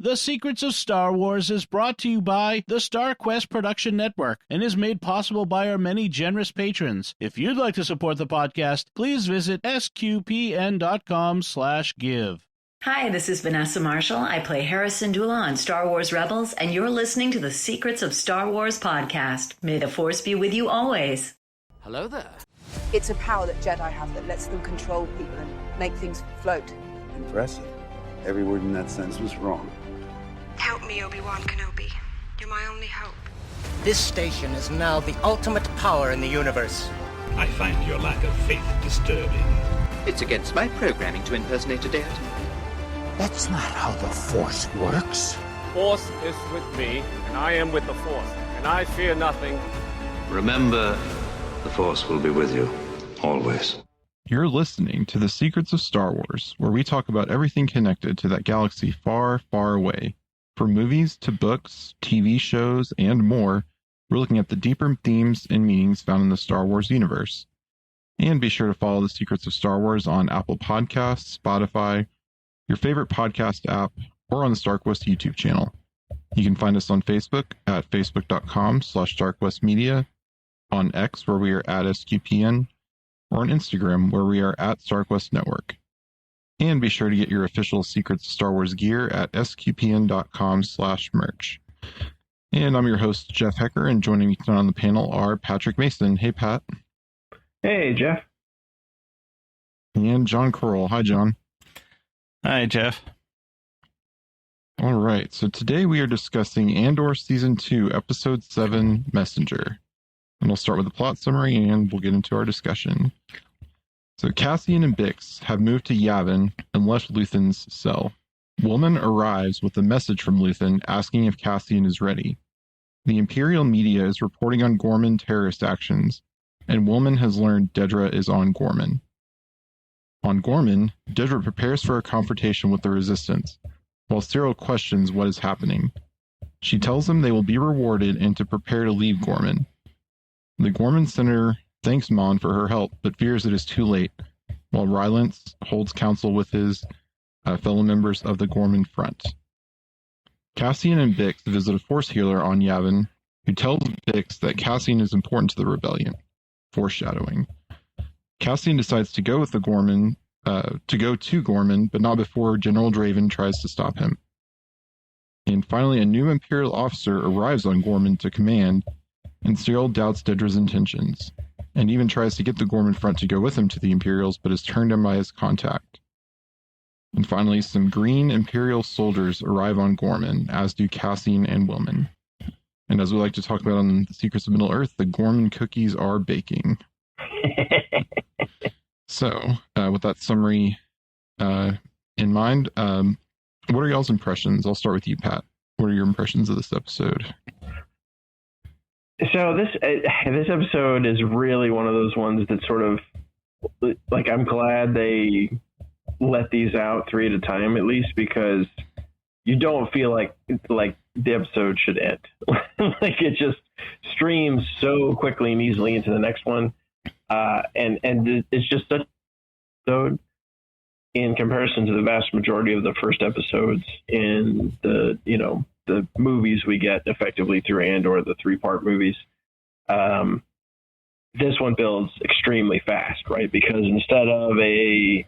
The Secrets of Star Wars is brought to you by the Star Quest Production Network and is made possible by our many generous patrons. If you'd like to support the podcast, please visit sqpn.com/give. Hi, this is Vanessa Marshall. I play Hera Syndulla on Star Wars Rebels, and you're listening to the Secrets of Star Wars podcast. May the Force be with you always. Hello there. It's a power that Jedi have that lets them control people and make things float. Impressive. Every word in that sentence was wrong. Help me, Obi-Wan Kenobi. You're my only hope. This station is now the ultimate power in the universe. I find your lack of faith disturbing. It's against my programming to impersonate a deity. That's not how the Force works. Force is with me, and I am with the Force, and I fear nothing. Remember, the Force will be with you, always. You're listening to The Secrets of Star Wars, where we talk about everything connected to that galaxy far, far away. From movies to books, TV shows, and more, we're looking at the deeper themes and meanings found in the Star Wars universe. And be sure to follow The Secrets of Star Wars on Apple Podcasts, Spotify, your favorite podcast app, or on the StarQuest YouTube channel. You can find us on Facebook at facebook.com/StarQuestMedia, on X where we are at SQPN, or on Instagram where we are at StarQuest Network. And be sure to get your official Secrets of Star Wars gear at sqpn.com/merch. And I'm your host, Jeff Haecker, and joining me tonight on the panel are Patrick Mason. Hey, Pat. Hey, Jeff. And Jon Koral. Hi, John. Hi, Jeff. All right, so today we are discussing Andor Season 2, Episode 7, Messenger. And we'll start with the plot summary, and we'll get into our discussion. So Cassian and Bix have moved to Yavin and left Luthen's cell. Woolman arrives with a message from Luthen asking if Cassian is ready. The Imperial media is reporting on Ghorman terrorist actions, and Woolman has learned Dedra is on Ghorman. On Ghorman, Dedra prepares for a confrontation with the Resistance, while Syril questions what is happening. She tells them they will be rewarded and to prepare to leave Ghorman. The Ghorman senator thanks Mon for her help, but fears it is too late, while Rylance holds counsel with his fellow members of the Ghorman Front. Cassian and Bix visit a Force healer on Yavin, who tells Bix that Cassian is important to the rebellion. Foreshadowing. Cassian decides to go with the Ghorman, to Ghorman, but not before General Draven tries to stop him. And finally, a new Imperial officer arrives on Ghorman to command, and Syril doubts Dedra's intentions, and even tries to get the Ghorman Front to go with him to the Imperials, but is turned down by his contact. And finally, some green Imperial soldiers arrive on Ghorman, as do Cassian and Woolman. And as we like to talk about on The Secrets of Middle-earth, the Ghorman cookies are baking. So, with that summary in mind, what are y'all's impressions? I'll start with you, Pat. What are your impressions of this episode? So this episode is really one of those ones that sort of, like, I'm glad they let these out 3 at a time, at least, because you don't feel like the episode should end. Like, it just streams so quickly and easily into the next one. And it's just such episode in comparison to the vast majority of the first episodes in the movies we get effectively through Andor, the 3-part movies. This one builds extremely fast, right? Because instead of a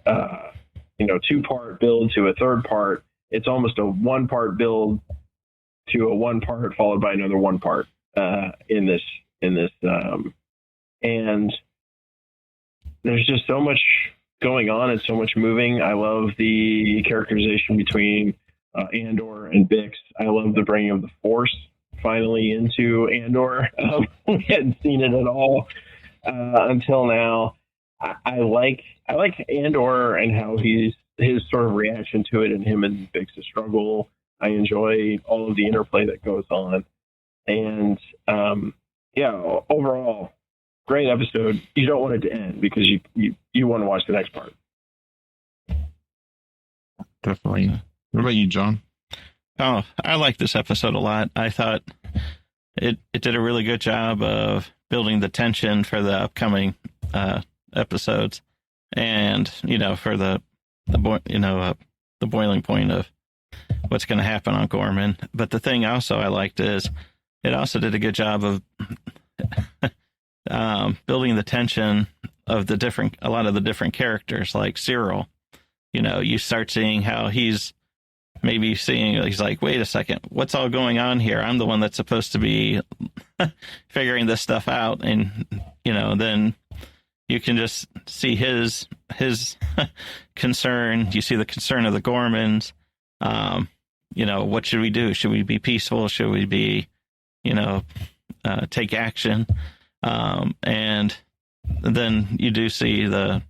2-part build to a 3rd part, it's almost a 1-part build to a 1-part followed by another 1-part in this and there's just so much going on and so much moving. I love the characterization between Andor and Bix. I love the bringing of the Force finally into Andor. We hadn't seen it at all until now. I like Andor and how his sort of reaction to it, and him and Bix's struggle. I enjoy all of the interplay that goes on, and overall, great episode. You don't want it to end because you want to watch the next part. Definitely. What about you, John? Oh, I like this episode a lot. I thought it did a really good job of building the tension for the upcoming episodes, and for the boiling point of what's going to happen on Ghorman. But the thing also I liked is it also did a good job of building the tension of a lot of the different characters, like Syril. You start seeing how he's like, wait a second, what's all going on here? I'm the one that's supposed to be figuring this stuff out. And, then you can just see his concern. You see the concern of the Ghormans. What should we do? Should we be peaceful? Should we be, take action? And then you do see the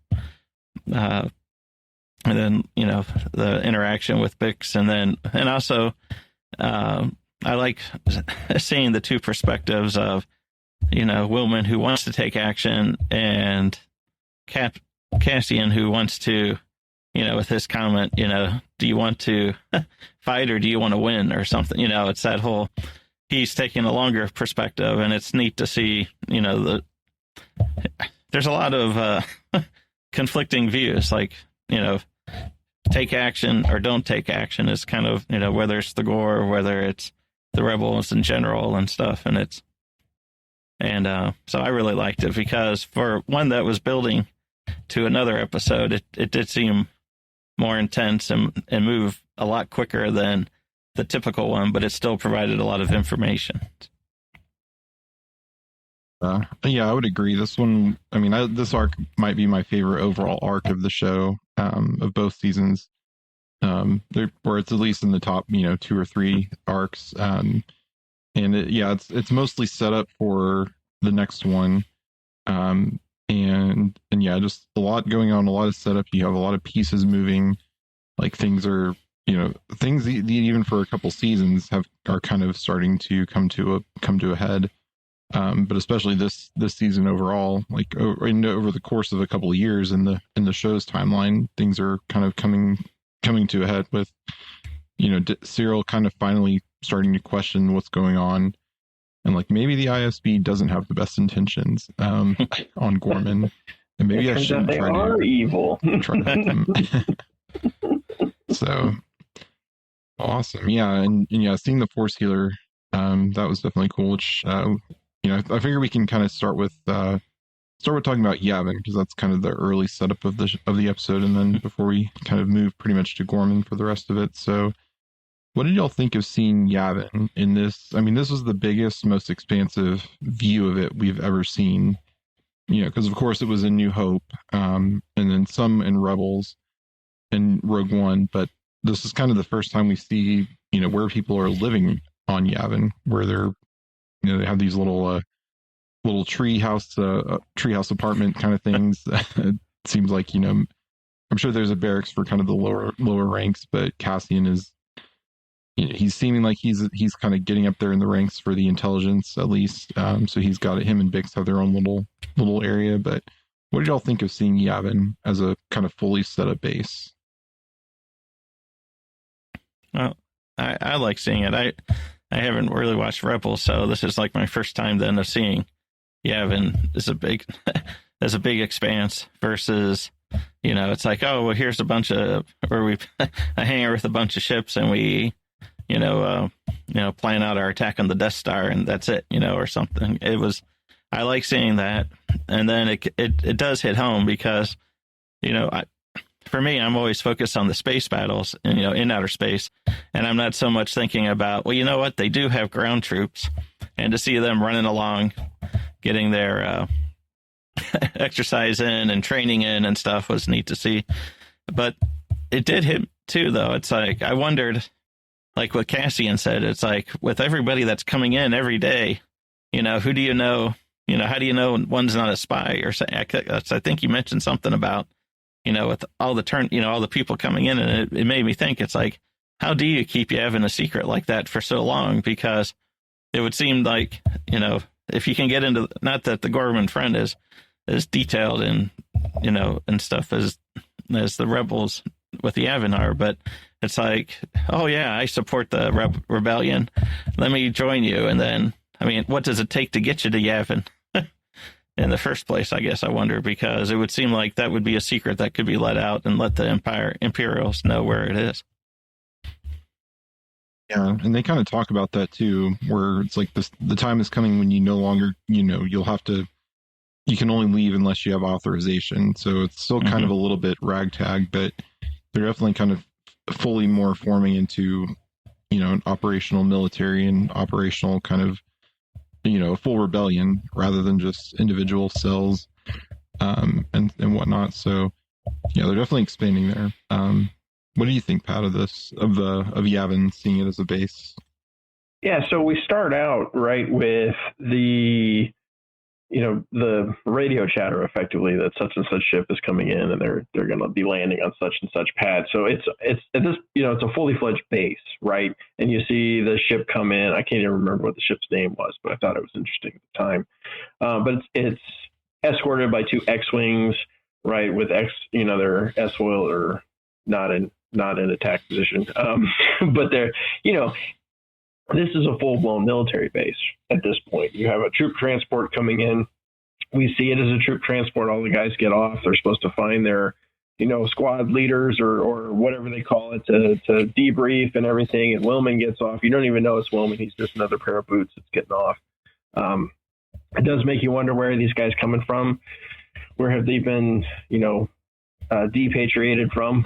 interaction with Bix, and also I like seeing the two perspectives of Wilman, who wants to take action, and Cassian, who wants to, with his comment, do you want to fight or do you want to win or something? It's that whole, he's taking a longer perspective, and it's neat to see, there's a lot of conflicting views, like, take action or don't take action is kind of, whether it's the Ghor or whether it's the rebels in general and stuff. So I really liked it, because for one that was building to another episode, it did seem more intense and move a lot quicker than the typical one, but it still provided a lot of information. Yeah, I would agree. This one, this arc might be my favorite overall arc of the show, of both seasons, where it's at least in the top, 2 or 3 arcs. And it's mostly set up for the next one. And yeah, just a lot going on, a lot of setup. You have a lot of pieces moving, like things are, things even for a couple seasons are kind of starting to come to a head. But especially this season overall, like over the course of a couple of years in the show's timeline, things are kind of coming to a head with, Syril kind of finally starting to question what's going on, and like maybe the ISB doesn't have the best intentions on Ghorman, and maybe I shouldn't they try are to evil. try to help them. So awesome, yeah, and yeah, seeing the Force healer, that was definitely cool. Which I figure we can kind of start with talking about Yavin, because that's kind of the early setup of the episode, and then before we kind of move pretty much to Ghorman for the rest of it. So, what did y'all think of seeing Yavin in this? This was the biggest, most expansive view of it we've ever seen. Because of course it was in New Hope, and then some in Rebels and Rogue One, but this is kind of the first time we see where people are living on Yavin, where they're they have these little treehouse apartment kind of things. It seems like I'm sure there's a barracks for kind of the lower ranks, but Cassian is he's seeming like he's kind of getting up there in the ranks for the intelligence, at least. So he's got him and Bix have their own little area. But what did y'all think of seeing Yavin as a kind of fully set up base? Well, I like seeing it. I haven't really watched Rebels, so this is like my first time then of seeing Yavin as a big expanse versus, it's like, oh, well, here's a bunch of, where we a hangar with a bunch of ships, and we, plan out our attack on the Death Star, and that's it, or something. I like seeing that. And then it does hit home because, for me, I'm always focused on the space battles, in outer space. And I'm not so much thinking about, well, you know what? They do have ground troops, and to see them running along, getting their exercise in and training in and stuff was neat to see. But it did hit too, though. It's like, I wondered, like what Cassian said, it's like with everybody that's coming in every day, who do you know? How do you know one's not a spy or something? I think you mentioned something about, with all the all the people coming in, and it made me think, it's like, how do you keep Yavin a secret like that for so long? Because it would seem like, if you can get into, not that the Ghorman friend is detailed and, and stuff as the rebels with the Yavin are, but it's like, oh yeah, I support the rebellion. Let me join you. And then, what does it take to get you to Yavin? In the first place, I guess I wonder, because it would seem like that would be a secret that could be let out and let the Imperials know where it is. Yeah, and they kind of talk about that too, where it's like the time is coming when you no longer, you can only leave unless you have authorization. So it's still kind of a little bit ragtag, but they're definitely kind of fully more forming into, an operational military and operational kind of, full rebellion rather than just individual cells and whatnot. So yeah, they're definitely expanding there. What do you think, Pat, of this, of Yavin seeing it as a base? Yeah, so we start out right with the radio chatter effectively that such and such ship is coming in and they're going to be landing on such and such pad. So it's at this, it's a fully fledged base, right? And you see the ship come in. I can't even remember what the ship's name was, but I thought it was interesting at the time. But it's escorted by 2 X-wings, right? With they're S-foil or not in attack position. But they're, this is a full-blown military base at this point. You have a troop transport coming in. We see it as a troop transport. All the guys get off. They're supposed to find their, squad leaders or whatever they call it to debrief and everything. And Willman gets off. You don't even know it's Willman. He's just another pair of boots that's getting off. It does make you wonder, where are these guys coming from? Where have they been, depatriated from?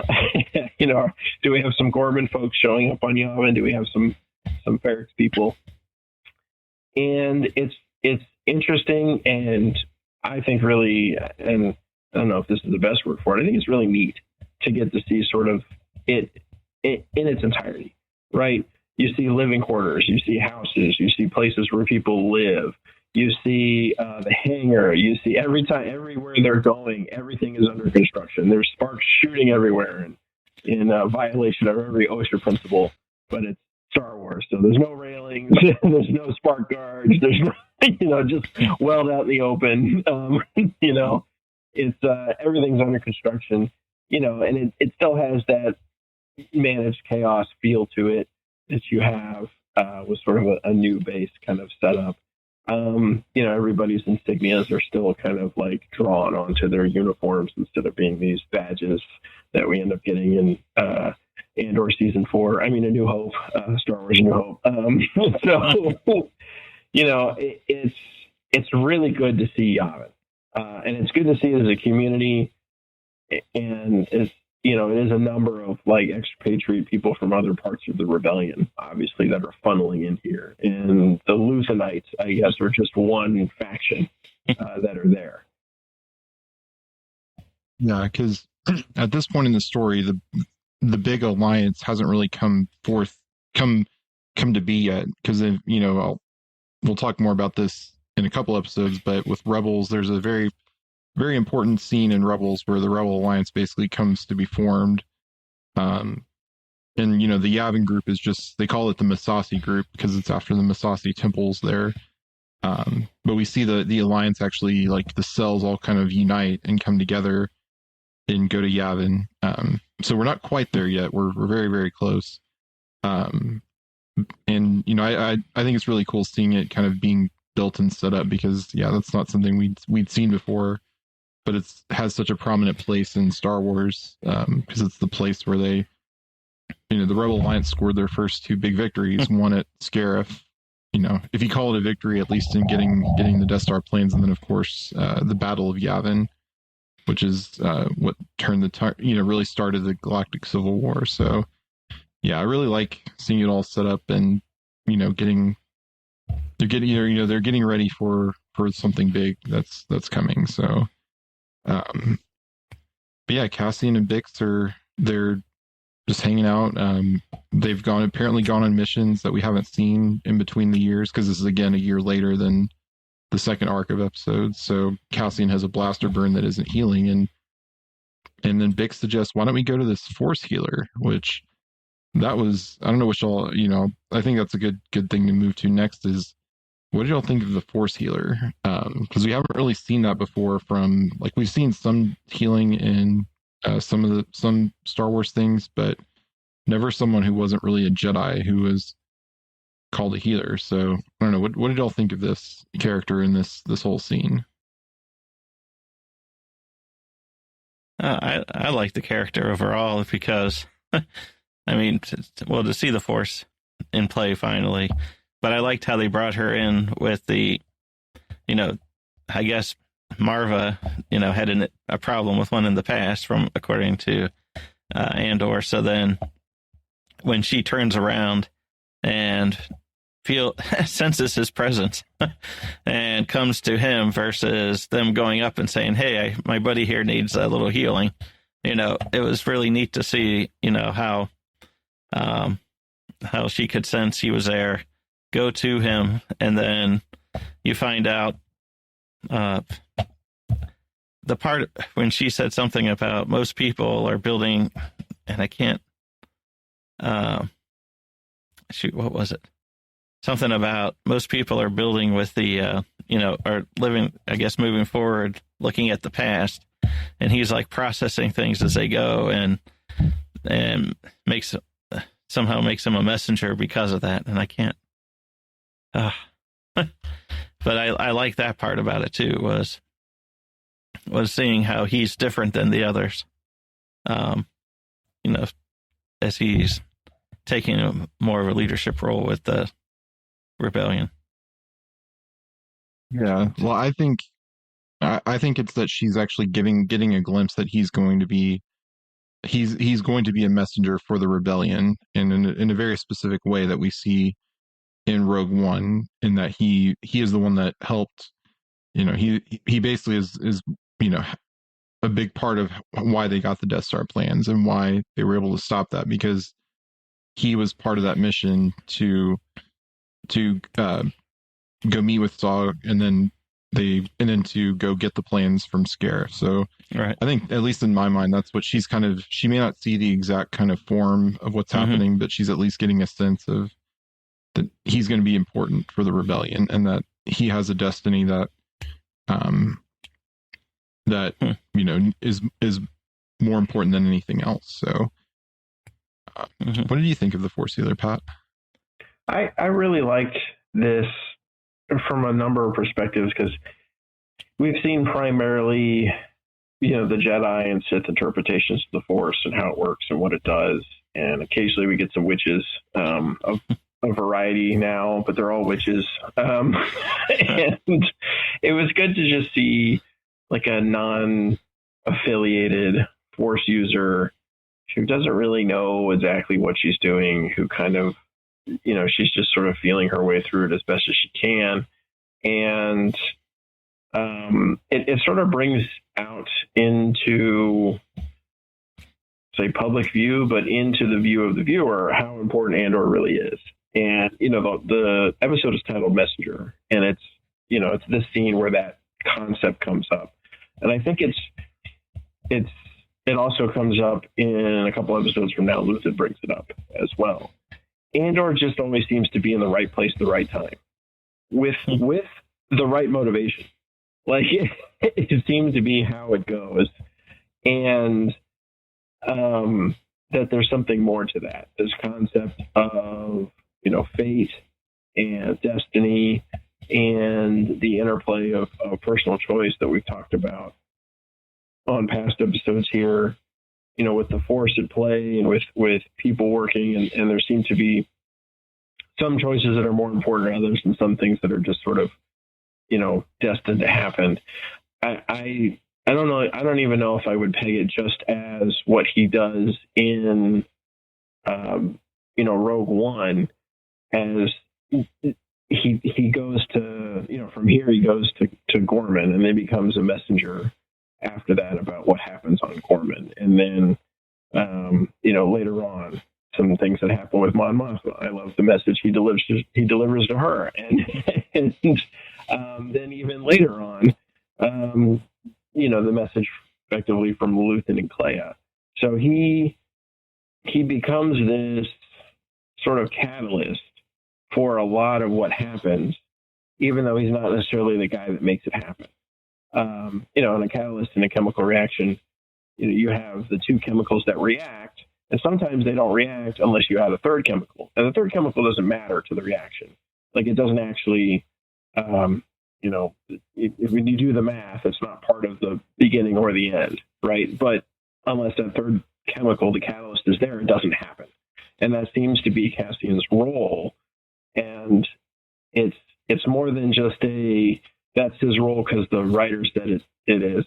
Do we have some Ghorman folks showing up on Yavin? Do we have some Ferrex people? And it's interesting, and I think really, and I don't know if this is the best word for it, I think it's really neat to get to see sort of it in its entirety, right? You see living quarters, you see houses, you see places where people live, you see the hangar, you see everywhere they're going, everything is under construction. There's sparks shooting everywhere, and in violation of every OSHA principle, but it's Star Wars, so there's no railings, there's no spark guards, there's no, just weld out in the open. It's everything's under construction, and it still has that managed chaos feel to it that you have with sort of a new base kind of setup. Everybody's insignias are still kind of like drawn onto their uniforms instead of being these badges that we end up getting in Andor season 4. I mean, A New Hope, Star Wars A New Hope. It's really good to see Yavin, and it's good to see it as a community. And it's it is a number of like expatriate people from other parts of the rebellion, obviously, that are funneling in here. And the Luthanites, I guess, are just one faction that are there. Yeah, because at this point in the story, the big alliance hasn't really come to be yet. Because we'll talk more about this in a couple episodes. But with Rebels, there's a very, very important scene in Rebels where the Rebel Alliance basically comes to be formed. And the Yavin group is just, they call it the Masasi group because it's after the Masasi temples there. But we see the Alliance actually, like the cells all kind of unite and come together and go to Yavin. So we're not quite there yet. We're very, very close. And I think it's really cool seeing it kind of being built and set up because that's not something we'd seen before, but it has such a prominent place in Star Wars because it's the place where they, the Rebel Alliance scored their first 2 big victories, one at Scarif, if you call it a victory, at least in getting the Death Star planes, and then of course the Battle of Yavin, which is what turned really started the Galactic Civil War. So I really like seeing it all set up and they're getting ready for something big that's coming. So but Cassian and Bix they're just hanging out. They've apparently gone on missions that we haven't seen in between the years, because this is again a year later than the second arc of episodes. So Cassian has a blaster burn that isn't healing, and then Bix suggests, why don't we go to this force healer? Which that was, I don't know which all, I think that's a good thing to move to next is, what did y'all think of the force healer? Because we haven't really seen that before from, like, we've seen some healing in some Star Wars things, but never someone who wasn't really a Jedi who was called a healer. So I don't know. What did y'all think of this character in this whole scene? I like the character overall because, I mean, to see the Force in play finally. But I liked how they brought her in with the, I guess Marva, had a problem with one in the past, according to Andor. So then when she turns around and senses his presence and comes to him versus them going up and saying, hey, my buddy here needs a little healing. It was really neat to see, how she could sense he was there, go to him, and then you find out the part when she said something about most people are building, and I can't, what was it? Something about most people are building with the, are living, I guess, moving forward, looking at the past. And he's like processing things as they go and somehow makes him a messenger because of that. And I can't, but I like that part about it too, was seeing how he's different than the others. As he's taking more of a leadership role with the rebellion. Yeah, well, I think it's that she's actually getting a glimpse that he's going to be a messenger for the rebellion, and in a very specific way that we see in Rogue One, in that he is the one that helped. He basically is a big part of why they got the Death Star plans and why they were able to stop that, because he was part of that mission to go meet with Saw, and then to go get the plans from Scare. So right. I think, at least in my mind, that's what she may not see the exact kind of form of what's happening, but she's at least getting a sense of that he's going to be important for the rebellion, and that he has a destiny that is more important than anything else. So what did you think of the Force Healer, Pat? I really liked this from a number of perspectives, because we've seen primarily, the Jedi and Sith interpretations of the Force and how it works and what it does. And occasionally we get some witches of a variety now, but they're all witches. And it was good to just see like a non-affiliated Force user who doesn't really know exactly what she's doing, who kind of, she's just sort of feeling her way through it as best as she can. And it sort of brings out into, say, public view, but into the view of the viewer, how important Andor really is. And, the episode is titled Messenger, and it's this scene where that concept comes up. And I think it also comes up in a couple episodes from now. Luthen brings it up as well. Andor just always seems to be in the right place at the right time with the right motivation. Like it seems to be how it goes. And that there's something more to that. This concept of, fate and destiny and the interplay of personal choice that we've talked about on past episodes here, with the Force at play and with people working, and there seem to be some choices that are more important than others, and some things that are just sort of, destined to happen. I don't know. I don't even know if I would peg it just as what he does in, Rogue One, as he goes to, from here he goes to Ghorman, and then becomes a messenger after that about what happens on Ghorman. And then, later on, some things that happen with Mon Mothma. I love the message he delivers to her. And then even later on, the message effectively from Luthen and Clea. So he becomes this sort of catalyst for a lot of what happens, even though he's not necessarily the guy that makes it happen. In a catalyst in a chemical reaction, you have the two chemicals that react, and sometimes they don't react unless you add a third chemical. And the third chemical doesn't matter to the reaction. Like, it doesn't actually, when you do the math, it's not part of the beginning or the end, right? But unless that third chemical, the catalyst, is there, it doesn't happen. and that seems to be Cassian's role. And it's more than just that's his role because the writer said it is.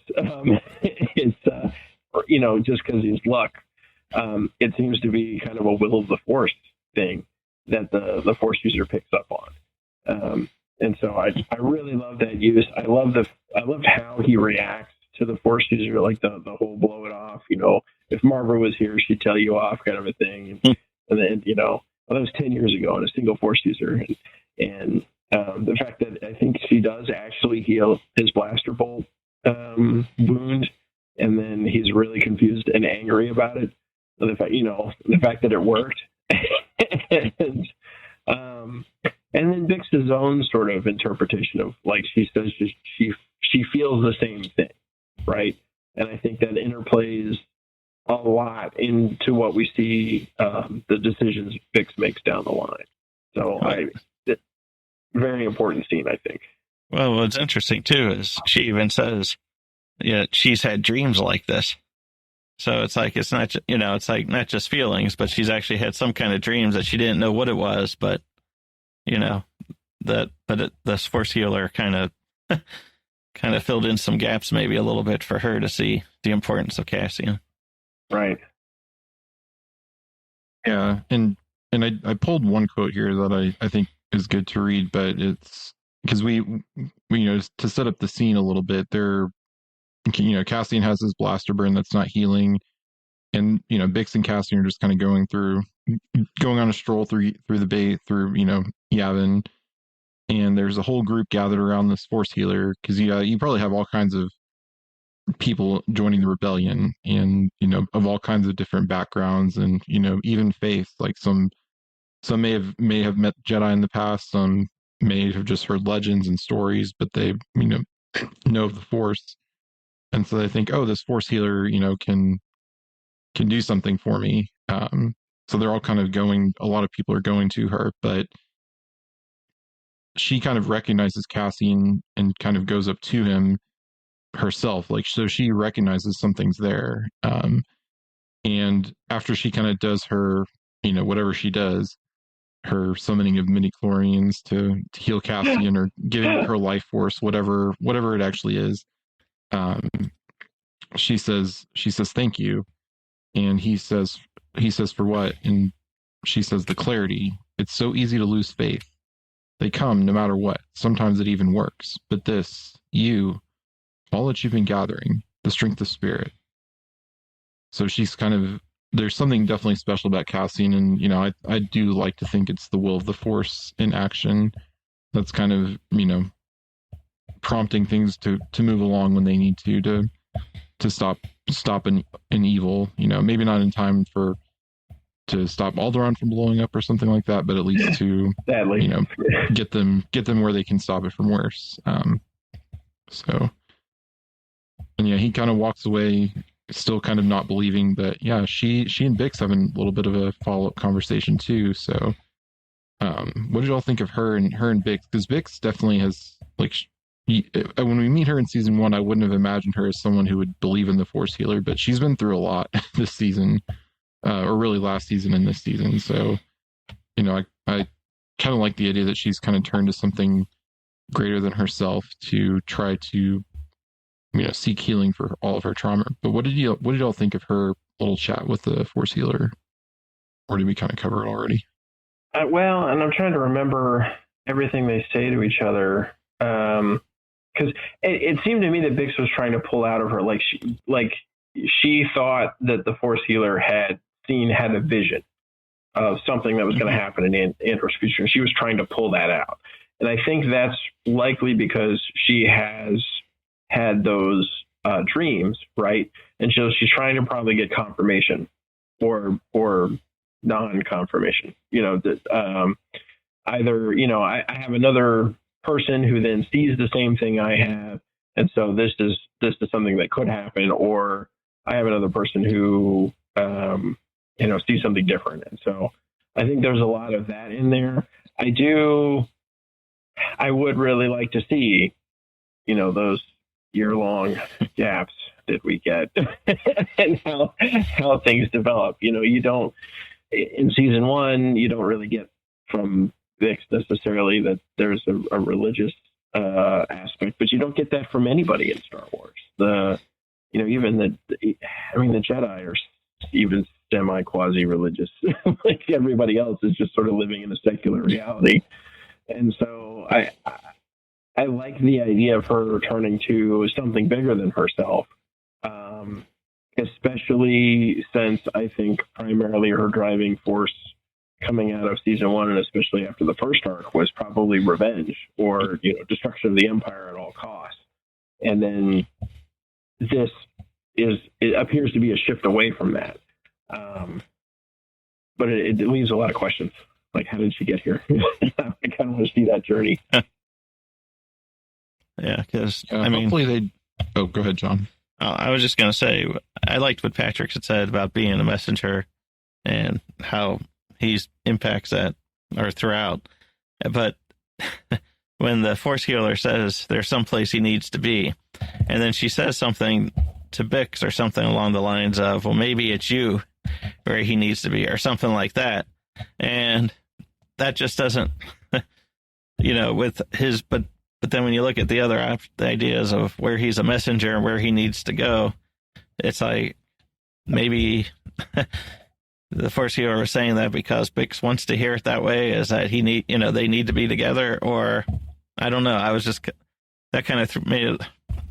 It's just because he's luck. It seems to be kind of a will of the Force thing that the Force user picks up on. And so I really love that use. I loved how he reacts to the Force user, like the whole blow it off. If Marva was here, she'd tell you off kind of a thing. And then, that was 10 years ago and a single Force user. And the fact that I think she does actually heal his blaster bolt wound, and then he's really confused and angry about it. The fact that it worked. And then Bix's own sort of interpretation of, like she says, she feels the same thing, right? And I think that interplays a lot into what we see the decisions Bix makes down the line. So very important scene, I think. Well, what's interesting too is she even says, she's had dreams like this. So it's like, it's not, it's like not just feelings, but she's actually had some kind of dreams that she didn't know what it was, but this Force healer kind of filled in some gaps maybe a little bit for her to see the importance of Cassian. Right. Yeah. And I pulled one quote here that I think is good to read, but it's because we to set up the scene a little bit there. Cassian has his blaster burn that's not healing, and Bix and Cassian are just kind of going on a stroll through the bay through Yavin, and there's a whole group gathered around this Force healer because you probably have all kinds of people joining the rebellion, and of all kinds of different backgrounds, and even faith. Like some may have met Jedi in the past, some may have just heard legends and stories, but they know of the Force. And so they think, oh, this Force healer, can do something for me. So they're all kind of a lot of people are going to her, but she kind of recognizes Cassian and kind of goes up to him herself. Like, so she recognizes something's there. And after she kind of does her, whatever she does, her summoning of midi-chlorians to heal Cassian or giving her life force, whatever it actually is. She says thank you, and he says for what? And she says the clarity. It's so easy to lose faith. They come no matter what. Sometimes it even works. But this, all that you've been gathering, the strength of spirit. So she's kind of, there's something definitely special about Cassian, and I do like to think it's the will of the Force in action that's kind of prompting things to move along when they need to stop an evil. Maybe not in time to stop Alderaan from blowing up or something like that, but at least to get them where they can stop it from worse. He kind of walks away, still kind of not believing that. Yeah, she and Bix having a little bit of a follow-up conversation too. So, what did y'all think of her and Bix? Because Bix definitely has, like, when we meet her in season 1, I wouldn't have imagined her as someone who would believe in the Force healer, but she's been through a lot this season, or really last season and this season. So, I kind of like the idea that she's kind of turned to something greater than herself to try to, seek healing for all of her trauma. But what did y'all think of her little chat with the Force healer? Or did we kind of cover it already? Well, and I'm trying to remember everything they say to each other. Because it seemed to me that Bix was trying to pull out of her, like she thought that the Force healer had a vision of something that was going to happen in Andor's future, and she was trying to pull that out. And I think that's likely because she has had those dreams, right? And so she's trying to probably get confirmation or non-confirmation. That either I have another person who then sees the same thing I have, and so this is something that could happen, or I have another person who sees something different. And so I think there's a lot of that in there. I would really like to see those year-long gaps that we get and how things develop. You don't in season 1, you don't really get from Bix necessarily that there's a religious aspect, but you don't get that from anybody in Star Wars. Even the Jedi are even semi-quasi-religious. Like everybody else is just sort of living in a secular reality. And so I like the idea of her returning to something bigger than herself, especially since I think primarily her driving force coming out of season 1, and especially after the first arc, was probably revenge or destruction of the Empire at all costs. And then it appears to be a shift away from that. But it leaves a lot of questions. Like, how did she get here? I kind of want to see that journey. Yeah, because hopefully they. Oh, go ahead, John. I was just going to say, I liked what Patrick had said about being a messenger and how he impacts that or throughout. But when the Force healer says there's someplace he needs to be, and then she says something to Bix or something along the lines of, well, maybe it's you where he needs to be, or something like that. And that just doesn't, with his, but then when you look at the other ideas of where he's a messenger and where he needs to go, it's like maybe the Force healer was saying that because Bix wants to hear it that way, is that they need to be together, or I don't know. I was just, that kind of made it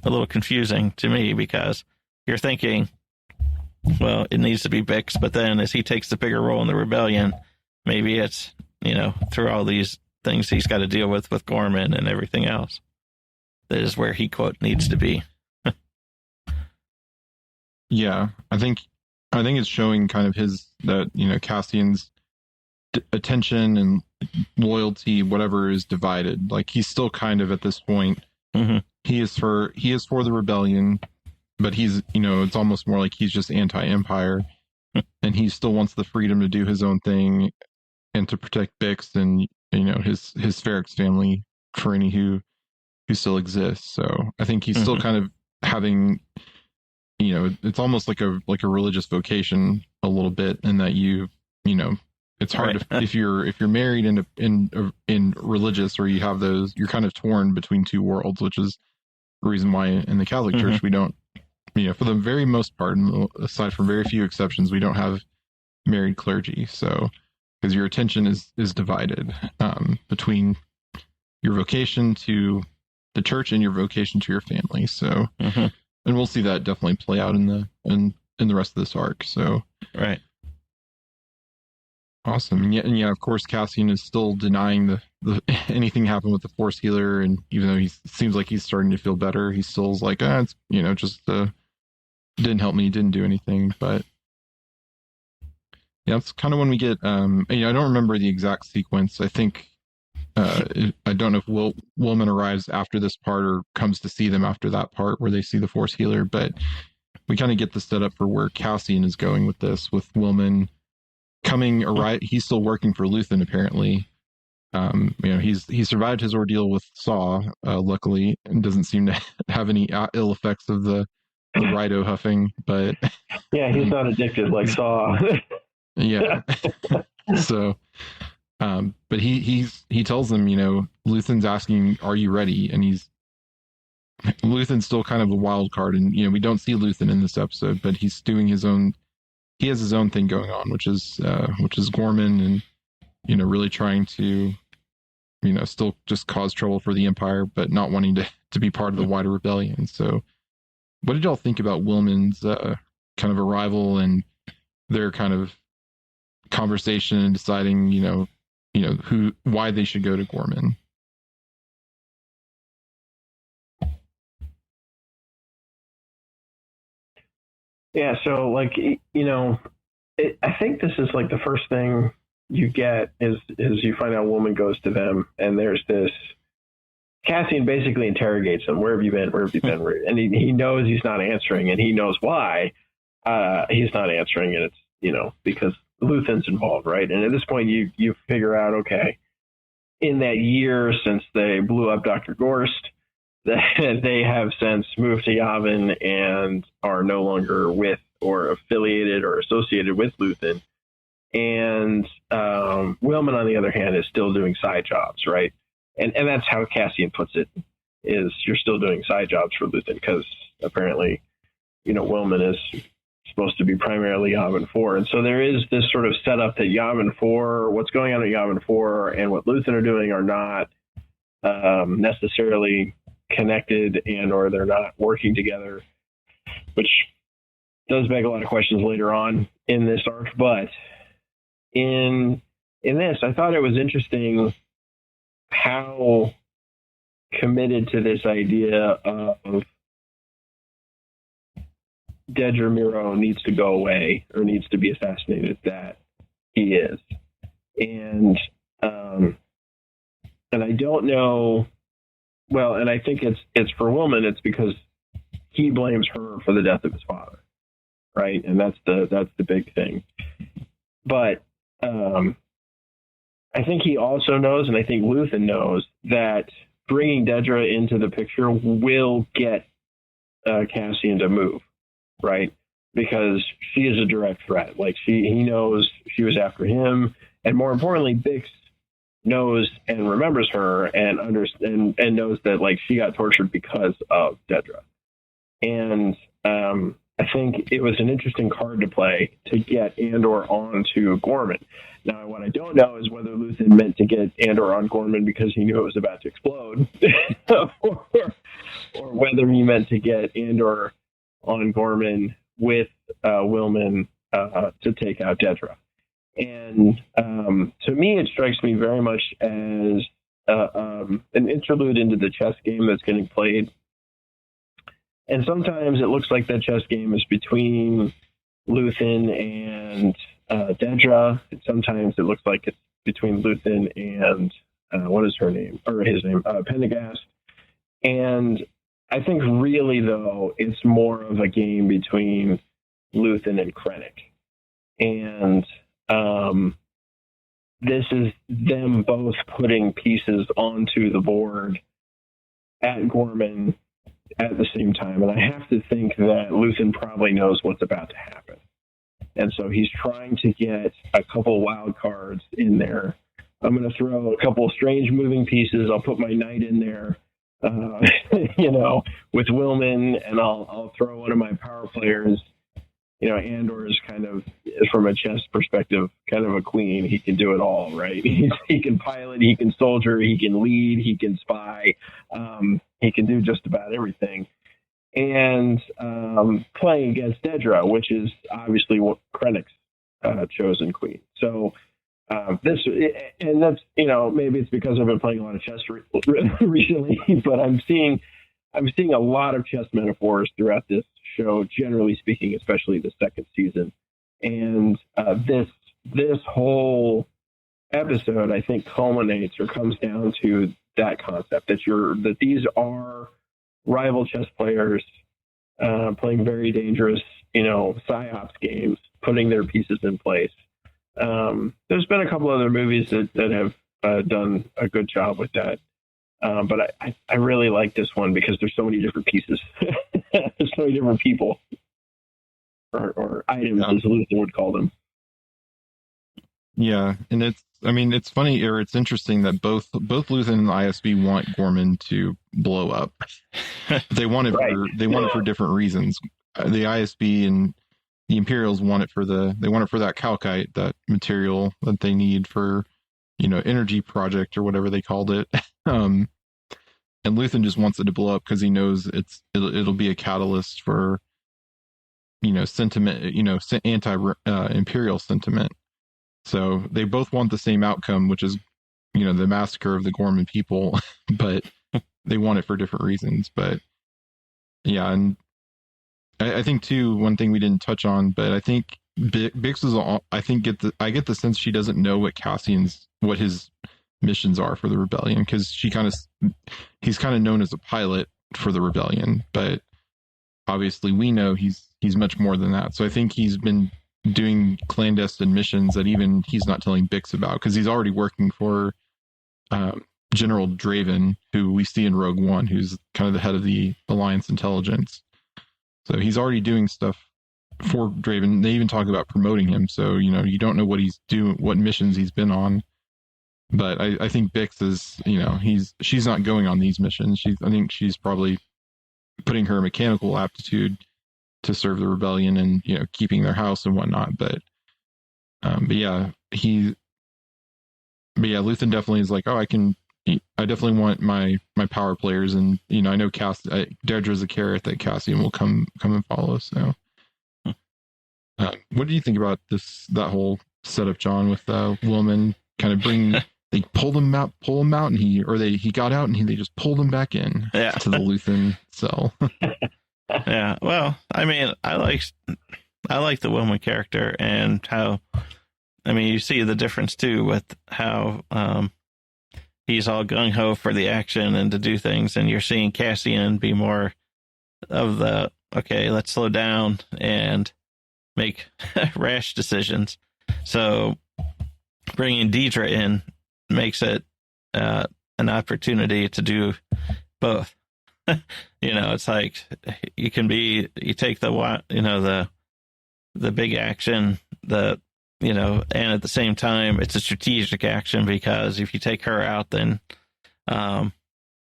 a little confusing to me, because you're thinking, well, it needs to be Bix, but then as he takes the bigger role in the rebellion, maybe it's, through all these things he's got to deal with Ghorman and everything else, that is where he, quote, needs to be. Yeah, I think it's showing kind of Cassian's attention and loyalty, whatever, is divided. Like, he's still kind of at this point, he is for the rebellion, but he's, it's almost more like he's just anti-Empire, and he still wants the freedom to do his own thing and to protect Bix and his Ferrex family for any who still exists. So I think he's still kind of having, it's almost like a religious vocation a little bit, in that it's hard if you're married in religious, or you have those, you're kind of torn between two worlds, which is the reason why in the Catholic Church we don't, for the very most part, aside from very few exceptions, we don't have married clergy. So, because your attention is divided between your vocation to the church and your vocation to your family. So, and we'll see that definitely play out in the rest of this arc. So, right. Awesome. And yeah, of course, Cassian is still denying the anything happened with the Force healer, and even though he seems like he's starting to feel better, he still's like, it's just didn't help me, didn't do anything. But yeah, it's kind of when we get I don't remember the exact sequence. I think I don't know if Woman arrives after this part or comes to see them after that part where they see the Force healer, but we kind of get the setup for where Cassian is going with this, with Woman he's still working for Luthen apparently. He survived his ordeal with Saw, luckily, and doesn't seem to have any ill effects of the Rido huffing, but yeah, he's not addicted like Saw. Yeah. So but he tells them, Luthen's asking, are you ready? And Luthen's still kind of a wild card, and we don't see Luthen in this episode, but he's doing he has his own thing going on, which is Ghorman, and really trying to still just cause trouble for the Empire, but not wanting to be part of the wider rebellion. So what did y'all think about Wilman's kind of arrival and their kind of conversation and deciding why they should go to Ghorman? Yeah, so I think this is like the first thing you get is you find out a woman goes to them, and there's this Cassian basically interrogates him. Where have you been? Where have you been? And he knows he's not answering, and he knows why he's not answering, and it's because Luthen's involved, right? And at this point, you figure out, okay, in that year since they blew up Dr. Gorst, that they have since moved to Yavin and are no longer with or affiliated or associated with Luthen. And Willman, on the other hand, is still doing side jobs, right? And that's how Cassian puts it, is you're still doing side jobs for Luthen, because apparently, Willman is supposed to be primarily Yavin 4. And so there is this sort of setup that Yavin 4, what's going on at Yavin 4 and what Luthen are doing are not necessarily connected, and or they're not working together, which does beg a lot of questions later on in this arc. But in this, I thought it was interesting how committed to this idea of Dedra Meero needs to go away or needs to be assassinated that he is. And I don't know, well, and I think it's for Willman, it's because he blames her for the death of his father, right? And that's the big thing. But I think he also knows, and I think Luthen knows, that bringing Dedra into the picture will get Cassian to move, right? Because she is a direct threat. Like, he knows she was after him, and more importantly, Bix knows and remembers her and understands and knows that, like, she got tortured because of Dedra. And I think it was an interesting card to play to get Andor onto Ghorman. Now, what I don't know is whether Luthen meant to get Andor on Ghorman because he knew it was about to explode, or whether he meant to get Andor on Ghorman with Willman to take out Dedra. And to me, it strikes me very much as an interlude into the chess game that's getting played. And sometimes it looks like that chess game is between Luthen and Dedra. And sometimes it looks like it's between Luthen and what is her name, or his name, Pendergast. And I think really, though, it's more of a game between Luthen and Krennic. And this is them both putting pieces onto the board at Ghorman at the same time. And I have to think that Luthen probably knows what's about to happen. And so he's trying to get a couple wild cards in there. I'm going to throw a couple strange moving pieces. I'll put my knight in there, with Willman, and I'll throw one of my power players. Andor is kind of, from a chess perspective, kind of a queen. He can do it all, right? He can pilot, he can soldier, he can lead, he can spy. He can do just about everything. And playing against Dedra, which is obviously what Krennic's chosen queen. So that's maybe it's because I've been playing a lot of chess recently, but I'm seeing a lot of chess metaphors throughout this show, generally speaking, especially the second season. And this whole episode, I think, culminates or comes down to that concept that these are rival chess players playing very dangerous, psyops games, putting their pieces in place. There's been a couple other movies that have done a good job with that. But I really like this one because there's so many different pieces. There's so many different people or items, as Luthen would call them. Yeah, and it's funny, or it's interesting that both Luthen and the ISB want Ghorman to blow up. They want it for different reasons. The ISB and the Imperials want it for that calcite, that material that they need for, energy project or whatever they called it. And Luthen just wants it to blow up because he knows it'll be a catalyst for, sentiment, anti-imperial sentiment. So they both want the same outcome, which is, the massacre of the Ghorman people, but they want it for different reasons. But yeah, and I think too, one thing we didn't touch on, but I think Bix is, I get the sense she doesn't know what his missions are for the rebellion, because he's kind of known as a pilot for the rebellion, but obviously we know he's much more than that. So I think he's been doing clandestine missions that even he's not telling Bix about, because he's already working for General Draven, who we see in Rogue One, who's kind of the head of the Alliance intelligence. So he's already doing stuff for Draven. They even talk about promoting him, so you don't know what he's doing, what missions he's been on. But I think Bix is, she's not going on these missions. I think she's probably putting her mechanical aptitude to serve the rebellion and keeping their house and whatnot. But yeah, Luthen definitely is like, oh, I definitely want my power players, and I know Dedra's a carrot that Cassian will come and follow. So, what do you think about that whole setup, John, with Woman kind of bringing? They pulled him out, and he got out, and they just pulled him back in to the Luthen cell. Yeah, well, I mean, I like the Woman character and how, I mean, you see the difference too with how he's all gung ho for the action and to do things, and you're seeing Cassian be more of the okay, let's slow down and make rash decisions. So bringing Dedra in makes it an opportunity to do both. It's like you take the big action, and at the same time it's a strategic action, because if you take her out, then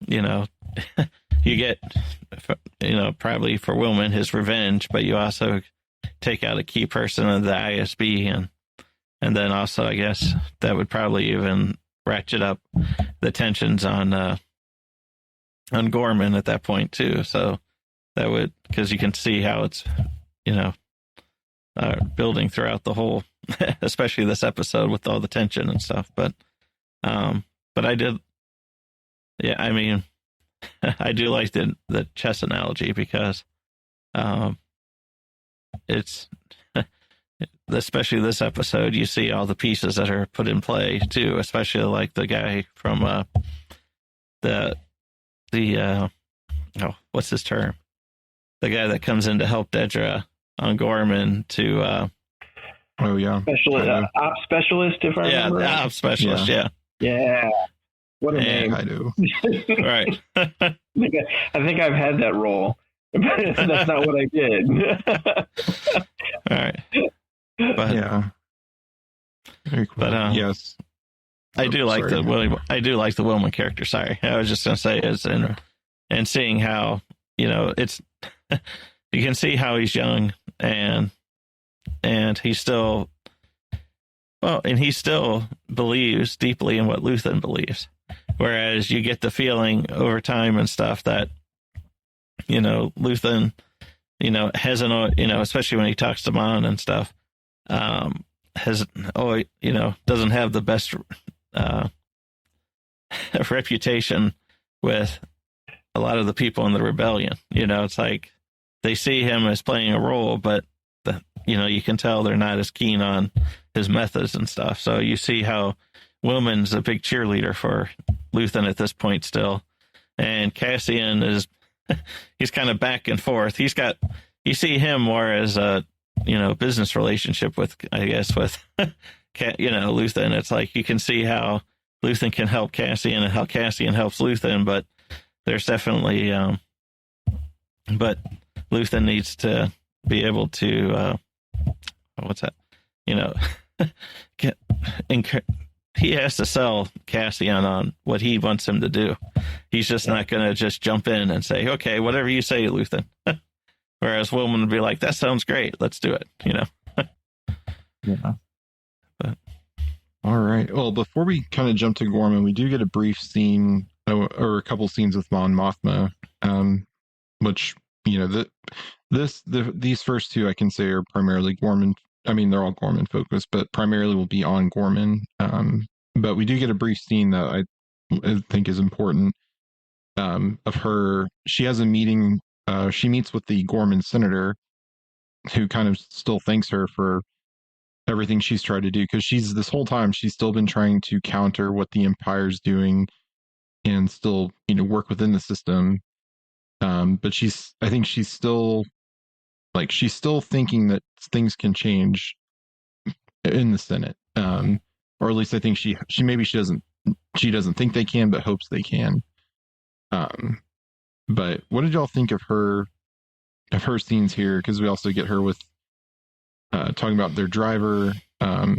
you get probably for Wilman his revenge, but you also take out a key person of the ISB, and then also I guess that would probably even ratchet up the tensions on Ghorman at that point too. So that would, because you can see how it's building throughout the whole, especially this episode with all the tension and stuff. But I did, yeah. I mean, I do like the chess analogy, because it's. Especially this episode, you see all the pieces that are put in play too, especially like the guy from what's his term? The guy that comes in to help Dedra on Gorman to ops specialist, if I remember. Yeah, ops specialist, yeah. What a name. I do. Right. I think I've had that role. That's not what I did. All right. But yeah, very cool. But yes, I do like the Wilman character. Sorry, I was just gonna say and seeing how it's you can see how he's young and he's still he still believes deeply in what Luthen believes, whereas you get the feeling over time and stuff that Luthen hasn't especially when he talks to Mon and stuff. Doesn't have the best reputation with a lot of the people in the rebellion. It's like they see him as playing a role, but you can tell they're not as keen on his methods and stuff. So you see how Wilman's a big cheerleader for Luthen at this point still, and Cassian is he's kind of back and forth. You see him more as a business relationship with Luthen. It's like you can see how Luthen can help Cassian and how Cassian helps Luthen, but there's definitely but Luthen needs to be able to he has to sell Cassian on what he wants him to do. He's just not going to just jump in and say, okay, whatever you say, Luthen. Whereas Wilman would be like, that sounds great. Let's do it. Yeah. But. All right. Well, before we kind of jump to Ghorman, we do get a brief scene or a couple scenes with Mon Mothma, which, these first two I can say are primarily Ghorman. I mean, they're all Ghorman focused, but primarily will be on Ghorman. But we do get a brief scene that I think is important of her. She has a meeting. She meets with the Ghorman senator, who kind of still thanks her for everything she's tried to do, because this whole time she's still been trying to counter what the Empire's doing and still work within the system. But I think she's still thinking that things can change in the Senate, or at least I think she doesn't think they can, but hopes they can. But what did y'all think of her scenes here? Because we also get her with talking about their driver,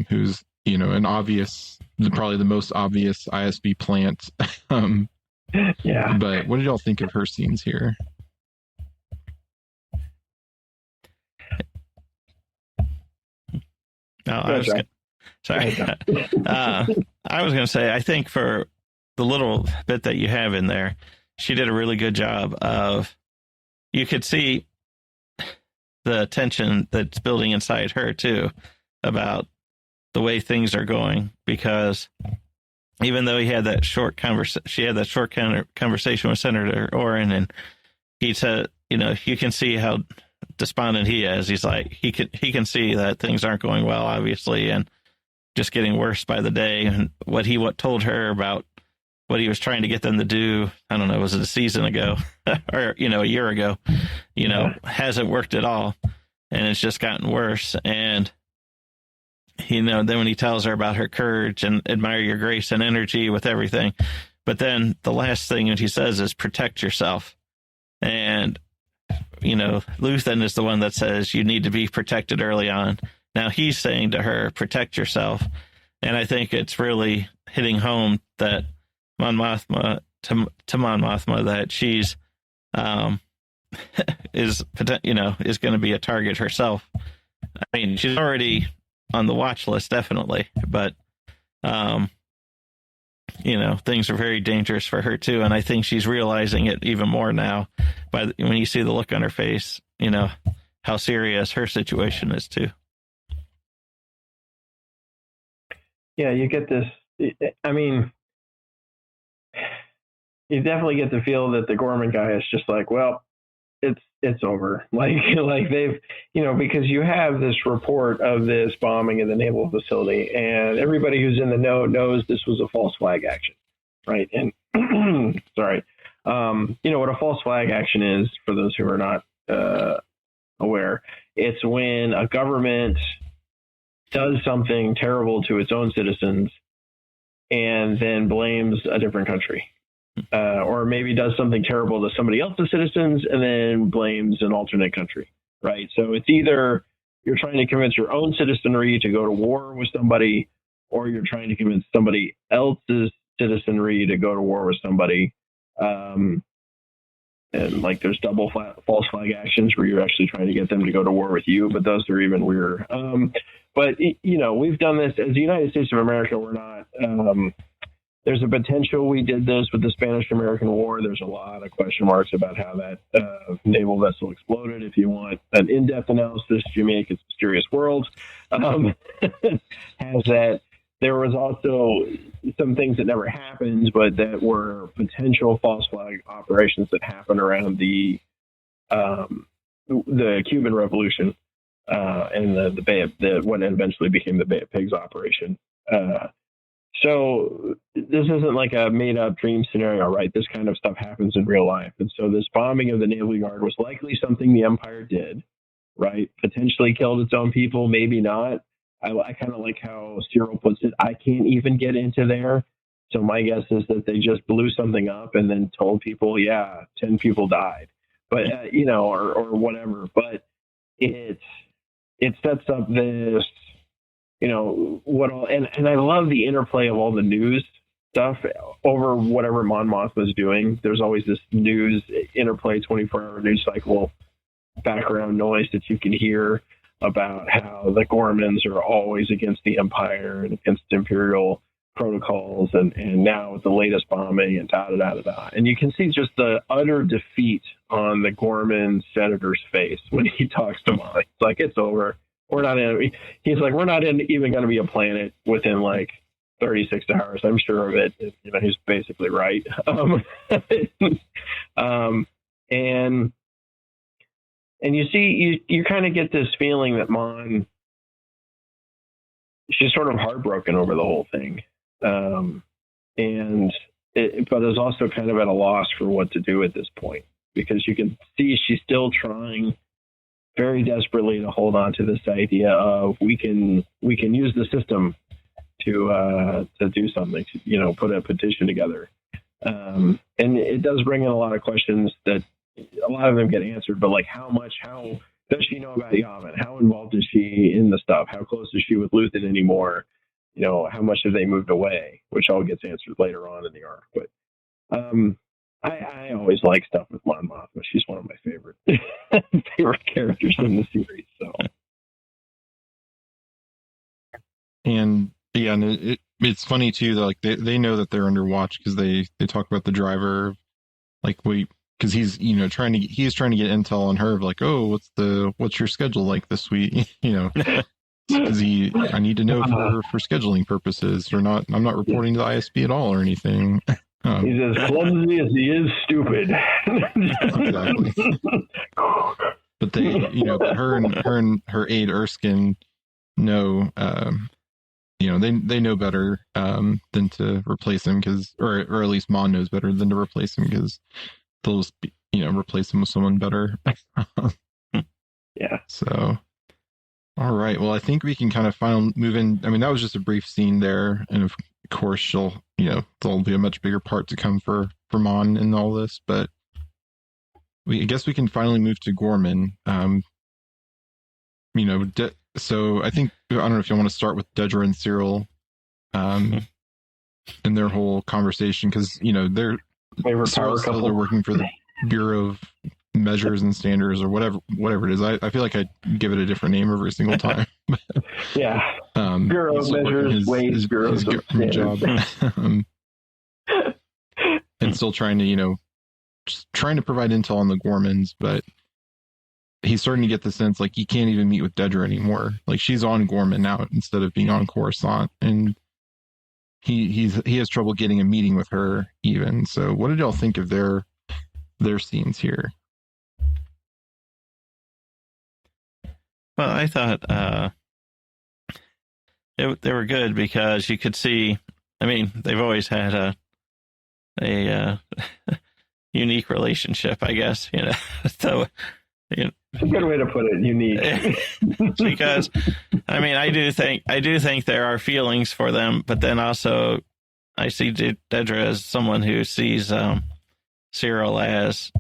who's, probably the most obvious ISB plant. Yeah. But what did y'all think of her scenes here? No, I was going to say, I think for the little bit that you have in there, she did a really good job of, you could see the tension that's building inside her too, about the way things are going, because even though she had that short conversation with Senator Orrin, and he said, you can see how despondent he is. He's like, he can see that things aren't going well, obviously, and just getting worse by the day. And what told her about what he was trying to get them to do, I don't know, was it a season ago or, a year ago, hasn't worked at all. And it's just gotten worse. And, then when he tells her about her courage and admire your grace and energy with everything, but then the last thing that he says is protect yourself. And, Luthen is the one that says you need to be protected early on. Now he's saying to her, protect yourself. And I think it's really hitting home that Mon Mothma, to Mon Mothma, that she's is going to be a target herself. I mean, she's already on the watch list, definitely, but things are very dangerous for her too, and I think she's realizing it even more now. When you see the look on her face, how serious her situation is too. Yeah, you get this. I mean, you definitely get the feel that the Ghorman guy is just like, well, it's over. Like they've, because you have this report of this bombing in the naval facility, and everybody who's in the know knows this was a false flag action, right? And sorry, what a false flag action is, for those who are not aware, it's when a government does something terrible to its own citizens and then blames a different country. Or maybe does something terrible to somebody else's citizens and then blames an alternate country, right? So it's either you're trying to convince your own citizenry to go to war with somebody, or you're trying to convince somebody else's citizenry to go to war with somebody. And like there's double false flag actions where you're actually trying to get them to go to war with you, but those are even weirder. But we've done this as the United States of America. We're not... there's a potential we did this with the Spanish-American War. There's a lot of question marks about how that naval vessel exploded. If you want an in-depth analysis, Jamaica's Mysterious World has that. There was also some things that never happened, but that were potential false flag operations that happened around the Cuban Revolution and the Bay of what eventually became the Bay of Pigs operation. So this isn't like a made-up dream scenario, right? This kind of stuff happens in real life. And so this bombing of the Naval Yard was likely something the Empire did, right? Potentially killed its own people, maybe not. I kind of like how Syril puts it. I can't even get into there. So my guess is that they just blew something up and then told people, 10 people died. But, or whatever. But it sets up this... and I love the interplay of all the news stuff over whatever Mon Mothma is doing. There's always this news interplay, 24-hour news cycle, background noise that you can hear about how the Ghormans are always against the Empire and against Imperial protocols, and now with the latest bombing and da-da-da-da-da. And you can see just the utter defeat on the Ghorman senator's face when he talks to Mon. It's like, it's over. We're not in. He's like, we're not even going to be a planet within like 36 hours. I'm sure of it. He's basically right. And you see, you kind of get this feeling that Mon, she's sort of heartbroken over the whole thing, but is also kind of at a loss for what to do at this point, because you can see she's still trying very desperately to hold on to this idea of we can use the system to do something, put a petition together. And it does bring in a lot of questions that a lot of them get answered, but like how does she know about Yavin? How involved is she in the stuff? How close is she with Luthen anymore? How much have they moved away? Which all gets answered later on in the arc. But I always like stuff with Mon Mothma. She's one of my favorite characters in the series. So, and yeah, and it's funny too. Like they know that they're under watch because they talk about the driver, like because he's trying to get intel on her of like, oh, what's your schedule like this week? Because I need to know for scheduling purposes or not. I'm not reporting to the ISB at all or anything. He's as clumsy as he is stupid. Exactly. But they, her and her aide Erskine know, they know better than to replace him or at least Mon knows better than to replace him because they'll just replace him with someone better. Yeah. So. All right. Well, I think we can kind of finally move in. I mean, that was just a she'll scene there. And of course, she'll, there'll be a much bigger part to come for Mon in all this. But I guess we can finally move to Ghorman. So I think, I don't know if you want to start with Dedra and Syril and their whole conversation because, they're working for the Bureau of Measures and Standards or whatever it is. I feel like I give it a different name every single time. Yeah. Bureau of Measures, Weights, Bureau of job. And still trying to, just trying to provide intel on the Ghormans, but he's starting to get the sense like he can't even meet with Dedra anymore. Like she's on Ghorman now instead of being on Coruscant, and he has trouble getting a meeting with her even. So what did y'all think of their scenes here? Well, I thought they were good because you could see. I mean, they've always had a unique relationship, I guess. So it's a good way to put it. Unique, because I mean, I do think there are feelings for them, but then also I see Dedra as someone who sees Syril as,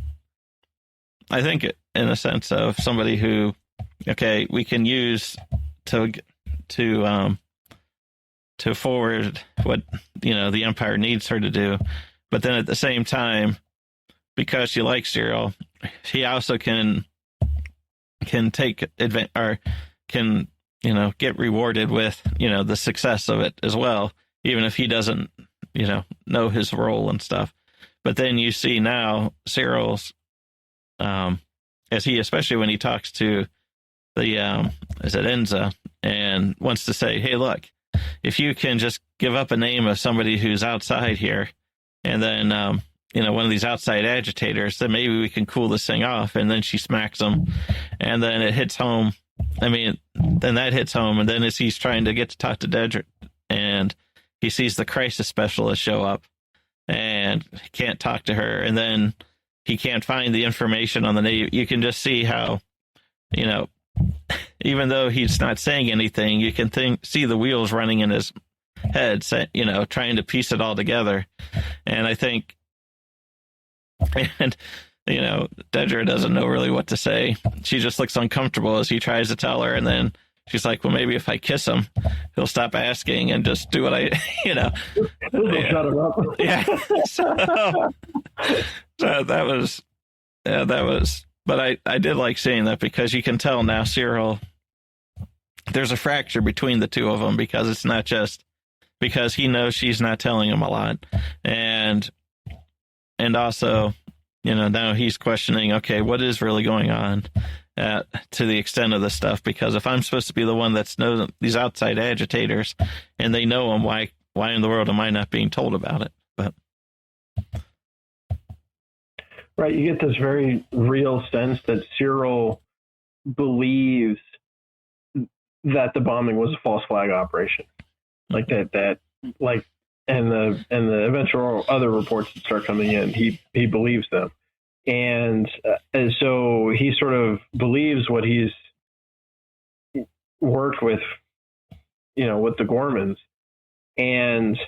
I think, in a sense of somebody who. Okay, we can use to forward what the Empire needs her to do, but then at the same time, because she likes Syril, he also can take advantage or can get rewarded with the success of it as well, even if he doesn't know his role and stuff. But then you see now Syril's especially when he talks to the Enza and wants to say, hey, look, if you can just give up a name of somebody who's outside here and then one of these outside agitators, then maybe we can cool this thing off. And then she smacks him and then it hits home. I mean, then that hits home, and then as he's trying to get to talk to Dedra and he sees the crisis specialist show up and he can't talk to her, and then he can't find the information on the name. You can just see how even though he's not saying anything, you can see the wheels running in his head, trying to piece it all together. And I think, Dedra doesn't know really what to say. She just looks uncomfortable as he tries to tell her. And then she's like, well, maybe if I kiss him, he'll stop asking and just do what I, Shut him up. Yeah. So that was, but I did like seeing that because you can tell now Syril, there's a fracture between the two of them because it's not just because he knows she's not telling him a lot. And also, now he's questioning, okay, what is really going on to the extent of this stuff? Because if I'm supposed to be the one that's knows these outside agitators and they know him, why in the world am I not being told about it? But right, you get this very real sense that Syril believes that the bombing was a false flag operation, like that, like, and the eventual other reports that start coming in, he believes them, and so he sort of believes what he's worked with, with the Ghormans, and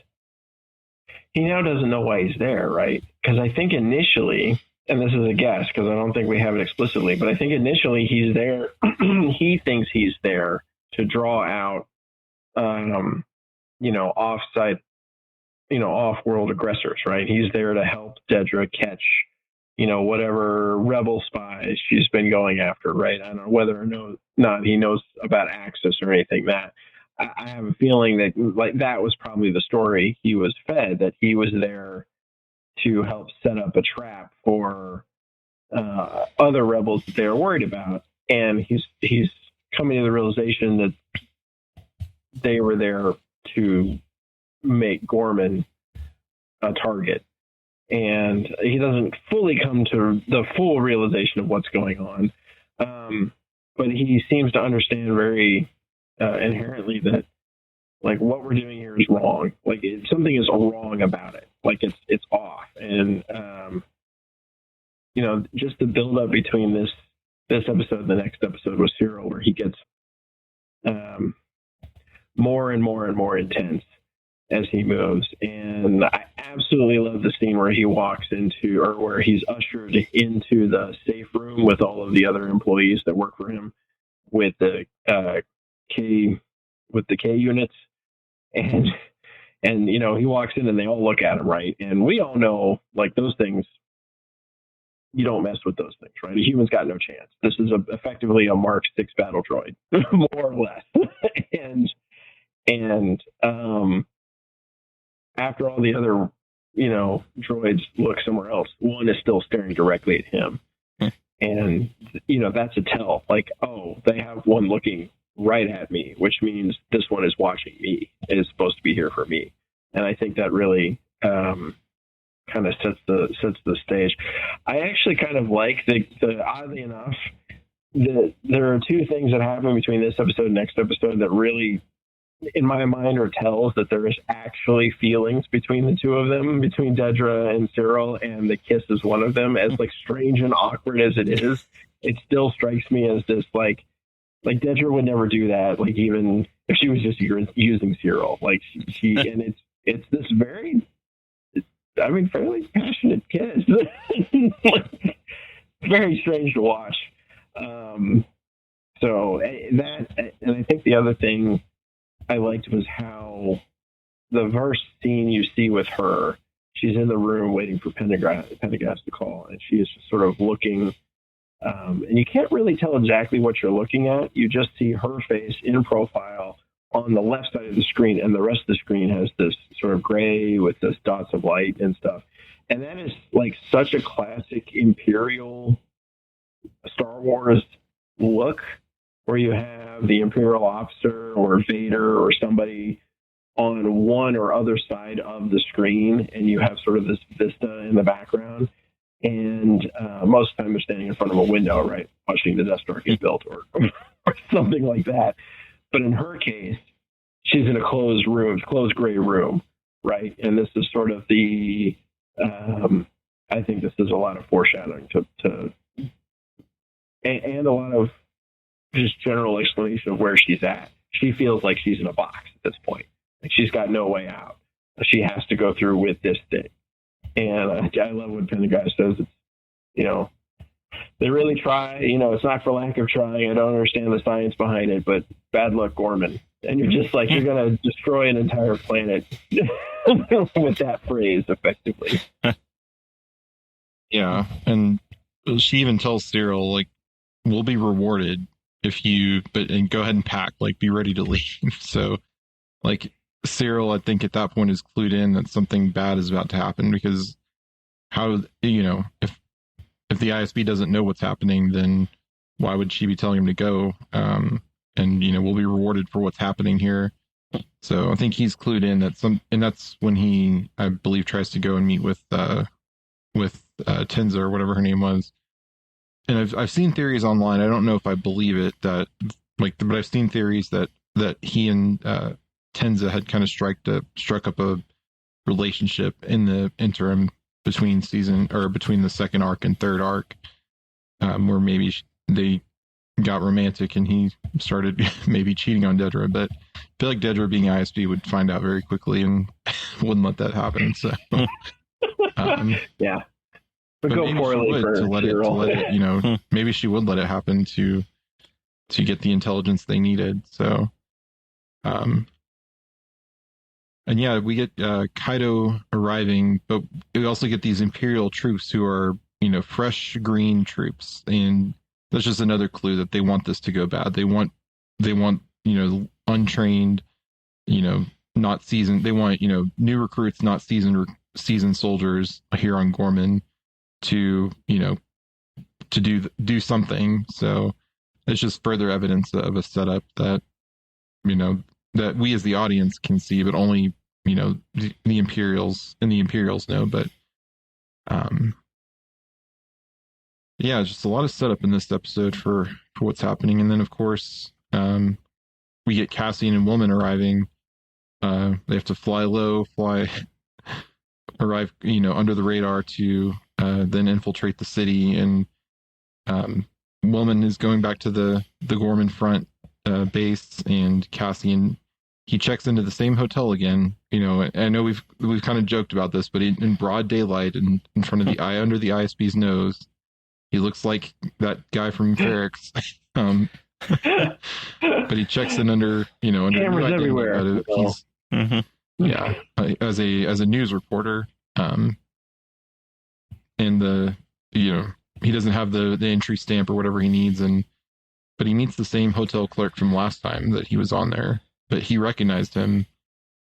he now doesn't know why he's there, right? Because I think initially, and this is a guess because I don't think we have it explicitly, but I think initially he's there. He thinks he's there to draw out, off-site, off-world aggressors, right? He's there to help Dedra catch, whatever rebel spies she's been going after, right? I don't know whether or not he knows about Axis or anything. That I have a feeling that that was probably the story he was fed, that he was there to help set up a trap for other rebels that they were worried about, and he's coming to the realization that they were there to make Ghorman a target, and he doesn't fully come to the full realization of what's going on, but he seems to understand very inherently that what we're doing here is wrong. Something is wrong about it. It's off, and just the build up between this episode and the next episode with Syril, where he gets more and more and more intense as he moves. And I absolutely love the scene where he walks into, or where he's ushered into the safe room with all of the other employees that work for him with the K units, and he walks in and they all look at him, right? And we all know, those things, you don't mess with those things, right? A human's got no chance. This is effectively a Mark 6 battle droid, more or less. and after all the other, droids look somewhere else, one is still staring directly at him. And, that's a tell. They have one looking right at me, which means this one is watching me. It is supposed to be here for me. And I think that really kind of sets the stage. I actually kind of like the oddly enough, there are two things that happen between this episode and next episode that really, in my mind, are tells that there is actually feelings between the two of them, between Dedra and Syril, and the kiss is one of them. As strange and awkward as it is, it still strikes me as this Dedra would never do that, even if she was just using Syril. And it's this very, fairly passionate kiss. Very strange to watch. So that, and I think the other thing I liked was how the first scene you see with her, she's in the room waiting for Pendergast to call, and she is just sort of looking, and you can't really tell exactly what you're looking at. You just see her face in profile on the left side of the screen, and the rest of the screen has this sort of gray with this dots of light and stuff. And that is such a classic Imperial Star Wars look, where you have the Imperial officer or Vader or somebody on one or other side of the screen, and you have sort of this vista in the background. And most of the time they're standing in front of a window, right, watching the Death Star get built or something like that. But in her case, she's in a closed gray room, right? And this is sort of the, I think this is a lot of foreshadowing and a lot of just general explanation of where she's at. She feels like she's in a box at this point. She's got no way out. She has to go through with this thing. And I love when Pendergast says, it's, they really try, it's not for lack of trying. I don't understand the science behind it, but bad luck, Ghorman. And you're just you're going to destroy an entire planet with that phrase, effectively. Yeah. And she even tells Syril, we'll be rewarded if you, and go ahead and pack, be ready to leave. So, Syril, I think at that point is clued in that something bad is about to happen, because how, if the ISB doesn't know what's happening, then why would she be telling him to go? And, we'll be rewarded for what's happening here. So I think he's clued in that and that's when he, I believe, tries to go and meet with Tenza or whatever her name was. And I've seen theories online. I don't know if I believe it, that but I've seen theories that he and Tenza had kind of struck up a relationship in the interim between the second arc and third arc, where maybe they got romantic and he started maybe cheating on Dedra. But I feel like Dedra, being ISB, would find out very quickly and wouldn't let that happen. So yeah. But go maybe poorly she would for to let it, you know, maybe she would let it happen to get the intelligence they needed. So, and yeah, we get Kaido arriving, but we also get these Imperial troops who are, you know, fresh green troops, and that's just another clue that they want this to go bad. They want, you know, untrained, you know, not seasoned. They want, you know, new recruits, not seasoned soldiers here on Ghorman to, you know, to do something. So it's just further evidence of a setup that, you know, that we as the audience can see, but only, you know, the Imperials know. But yeah, just a lot of setup in this episode for what's happening. And then of course we get Cassian and Woman arriving. They have to fly low, arrive, you know, under the radar to then infiltrate the city. And Woman is going back to the Ghorman front base, and Cassian, he checks into the same hotel again. You know, I know we've kind of joked about this, but in broad daylight and in front of the eye, under the ISB's nose, he looks like that guy from Ferrex. But he checks in under cameras everywhere. He's, yeah, as a news reporter, and he doesn't have the entry stamp or whatever he needs, but he meets the same hotel clerk from last time that he was on there, but he recognized him,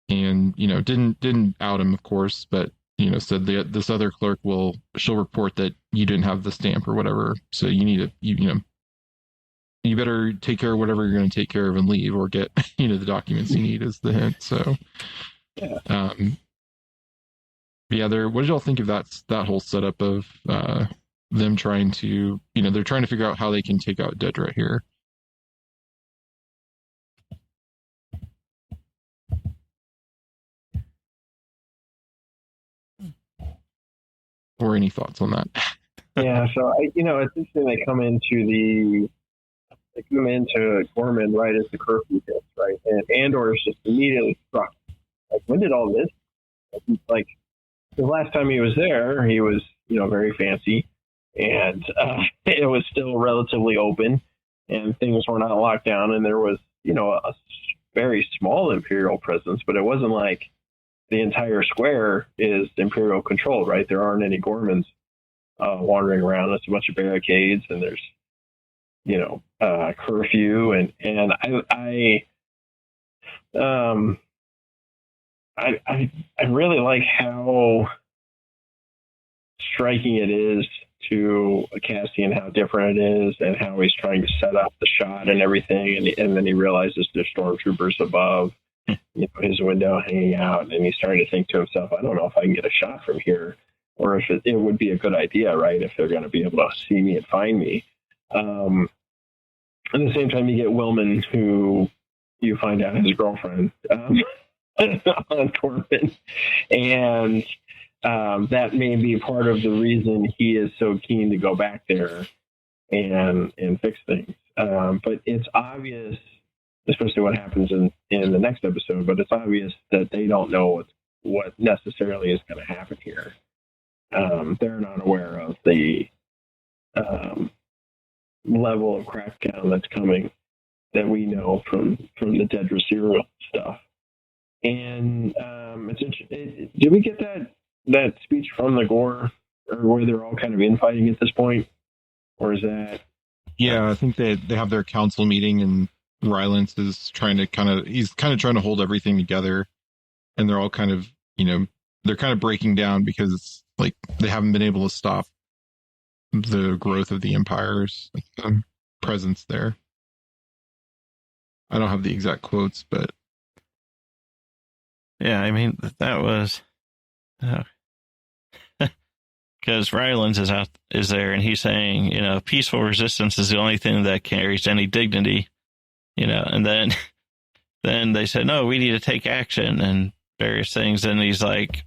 and didn't out him, of course, but said this other clerk she'll report that you didn't have the stamp or whatever, so you need to you better take care of whatever you're going to take care of and leave, or get the documents you need, is the hint. So what did y'all think of that whole setup of them trying to they're trying to figure out how they can take out Dedra here? Or any thoughts on that? Yeah, so it's interesting they come into Ghorman right as the curfew hits, right? And Andor is just immediately struck. Like, when did all this? Like, the last time he was there, he was, very fancy, and it was still relatively open, and things were not locked down, and there was, a very small Imperial presence, but it wasn't like the entire square is Imperial controlled, right? There aren't any Ghormans wandering around. It's a bunch of barricades, and there's curfew, and I really like how striking it is to Cassian, how different it is, and how he's trying to set up the shot and everything, and then he realizes there's stormtroopers above his window hanging out, and he's starting to think to himself, I don't know if I can get a shot from here, or if it would be a good idea, right, if they're going to be able to see me and find me. At the same time, you get Willman, who you find out his girlfriend on Ghorman, and that may be part of the reason he is so keen to go back there and fix things. But it's obvious, especially what happens in the next episode, but it's obvious that they don't know what necessarily is going to happen here. They're not aware of the level of crackdown that's coming that we know from the Dedra Syril stuff. And it's interesting. Did we get that speech from the Gore, or where they're all kind of infighting at this point, or is that? Yeah, I think they have their council meeting, and Rylance is trying to trying to hold everything together, and they're all kind of they're kind of breaking down because it's like they haven't been able to stop the growth of the Empire's presence there. I don't have the exact quotes, but yeah, I mean, that was because Rylance is there, and he's saying, peaceful resistance is the only thing that carries any dignity, and then they said, no, we need to take action and various things, and he's like,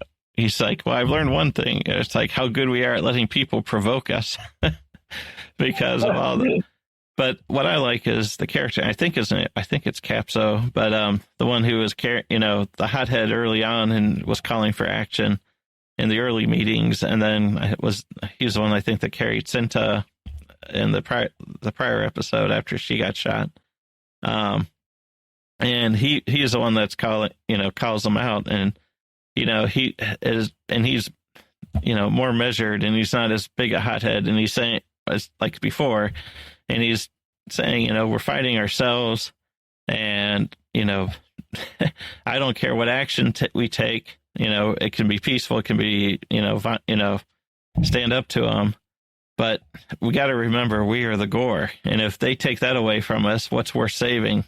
well, I've learned one thing. It's like how good we are at letting people provoke us because of all that. But what I like is the character. I think it's Capso, but the one who was the hothead early on and was calling for action, in the early meetings, and then he's the one I think that carried Cinta in the prior episode after she got shot. And he is the one that's calls them out, and he's more measured, and he's not as big a hothead, and he's saying as like before, and he's saying we're fighting ourselves, and I don't care what action we take. It can be peaceful, it can be stand up to them, but we got to remember we are the Ghor, and if they take that away from us, what's worth saving?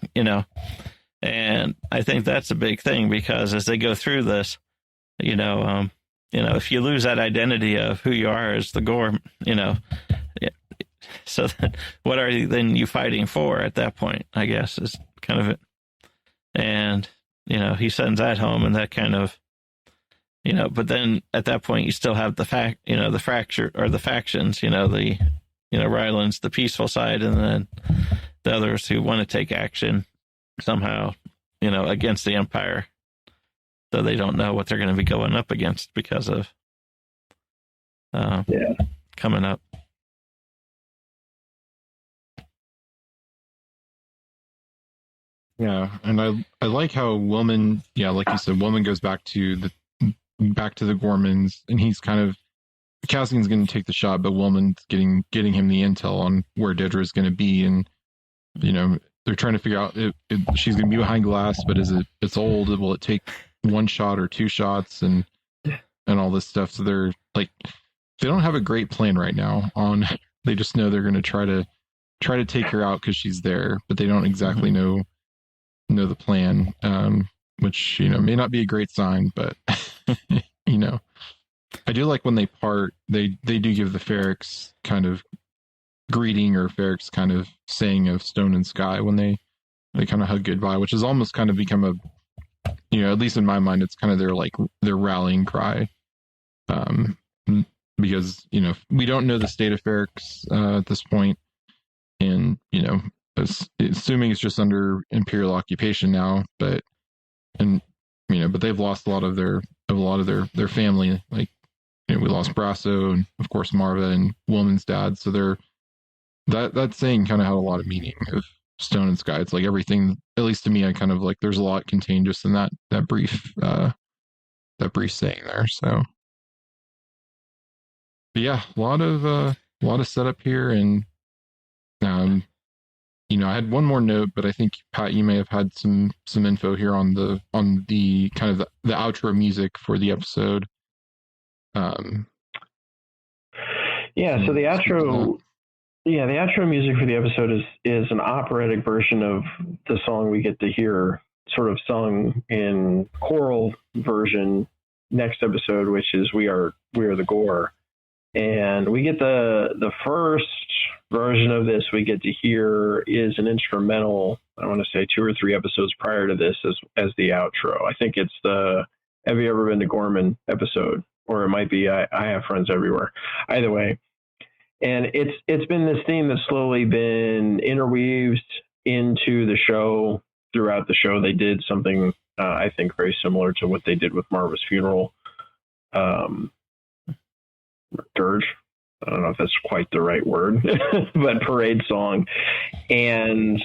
And I think that's a big thing, because as they go through this, if you lose that identity of who you are as the Ghor, so then what are you fighting for at that point, I guess, is kind of it. And, he sends that home, and that kind of, but then at that point you still have the fracture or the factions, Ryland's the peaceful side, and then the others who want to take action somehow, against the Empire. So they don't know what they're going to be going up against because of coming up. Yeah, and I like how Wilman, like you said, Wilman goes back to the Ghormans, and he's kind of, Cassian's going to take the shot, but Wilman's getting him the intel on where Dedra's going to be, and they're trying to figure out if she's going to be behind glass, but it's old? Will it take one shot or two shots, and all this stuff? So they're like, they don't have a great plan right now. They just know they're going to try to take her out because she's there, but they don't exactly know the plan, which may not be a great sign, but I do like when they part, they do give the Ferrex kind of greeting, or Ferrex kind of saying of Stone and Sky when they kind of hug goodbye, which has almost kind of become at least in my mind, it's kind of their rallying cry, because we don't know the state of Ferrex at this point, and assuming it's just under Imperial occupation now, but they've lost a lot of their family. Like, we lost Brasso, and of course Marva and Wilman's dad. So that saying kind of had a lot of meaning of Stone and Sky. It's like everything, at least to me, I kind of like, there's a lot contained just in that brief saying there. So, but yeah, a lot of setup here, and I had one more note, but I think Pat, you may have had some info here on the kind of the outro music for the episode. So the outro. Yeah, the outro music for the episode is an operatic version of the song we get to hear sort of sung in choral version next episode, which is We Are the Ghor. And we get the first version of this we get to hear is an instrumental, I want to say 2 or 3 episodes prior to this as the outro. I think it's the Have You Ever Been to Ghorman episode, or it might be I Have Friends Everywhere. Either way. And it's been this theme that's slowly been interweaved into the show. Throughout the show, they did something I think very similar to what they did with Marva's funeral. Dirge. I don't know if that's quite the right word, but parade song. And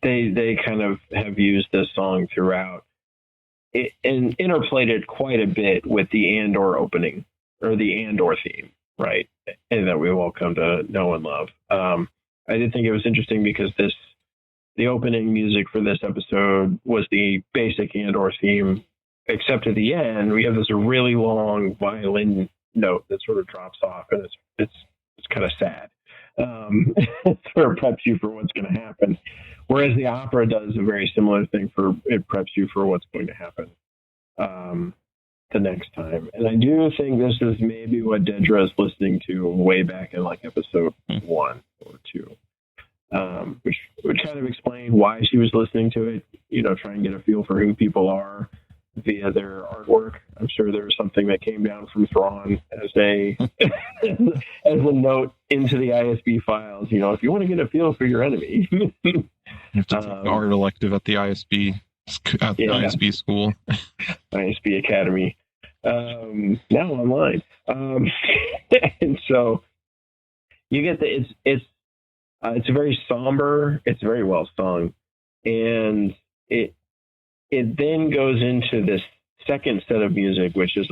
they kind of have used this song throughout and interplayed it quite a bit with the Andor opening, or the Andor theme, right? And that we've all come to know and love. I did think it was interesting because the opening music for this episode was the basic Andor theme, except at the end we have this really long violin note that sort of drops off, and it's kind of sad. It sort of preps you for what's going to happen, whereas the opera does a very similar thing. It preps you for what's going to happen the next time. And I do think this is maybe what Dedra is listening to way back in like episode 1 or 2, which would kind of explain why she was listening to it, try and get a feel for who people are via their artwork. I'm sure there was something that came down from Thrawn as a note into the ISB files. If you want to get a feel for your enemy, you have to take the art elective at the ISB ISB school, ISB Academy. now online. And so you get it's very somber. It's very well sung, and it then goes into this second set of music, which is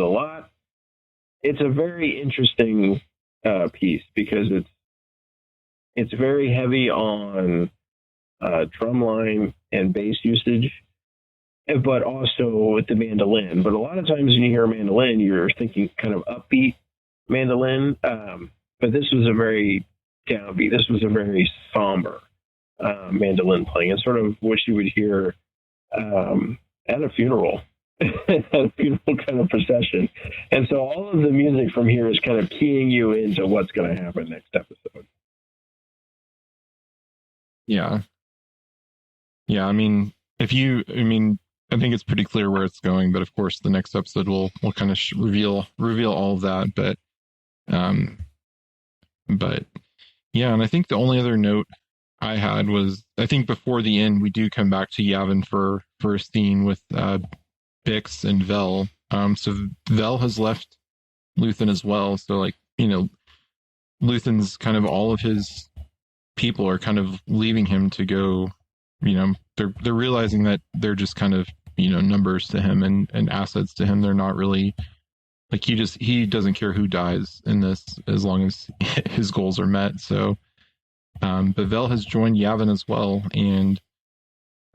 it's a very interesting piece because it's very heavy on drumline and bass usage, but also with the mandolin. But a lot of times when you hear a mandolin, you're thinking kind of upbeat mandolin. But this was a very downbeat. This was a very somber mandolin playing. It's sort of what you would hear at a funeral, at a funeral kind of procession. And so all of the music from here is kind of keying you into what's going to happen next episode. Yeah. Yeah, I mean, I think it's pretty clear where it's going, but of course the next episode will kind of reveal all of that. But yeah, and I think the only other note I had was, I think before the end, we do come back to Yavin for a scene with Bix and Vel. So Vel has left Luthen as well. So Luthen's kind of all of his people are kind of leaving him to go. They're realizing that they're just kind of numbers to him and assets to him. They're not really he doesn't care who dies in this as long as his goals are met. So, but Vel has joined Yavin as well, and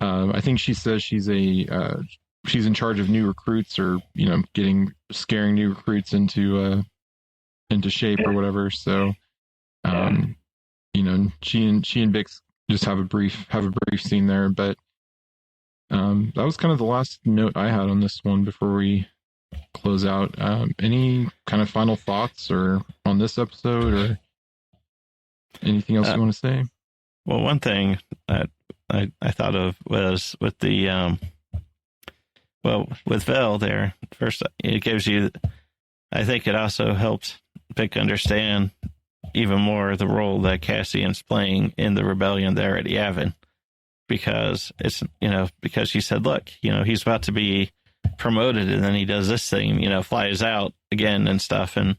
I think she says she's in charge of new recruits, or scaring new recruits into shape or whatever. So, she and Bix just have a brief scene there, but that was kind of the last note I had on this one before we close out. Any kind of final thoughts or on this episode, or anything else you want to say? Well, one thing that I thought of was with the with Vel there. First, it gives you, I think it also helps Vic understand even more the role that Cassian's playing in the rebellion there at Yavin, because it's, because she said, look, he's about to be promoted, and then he does this thing, flies out again and stuff. And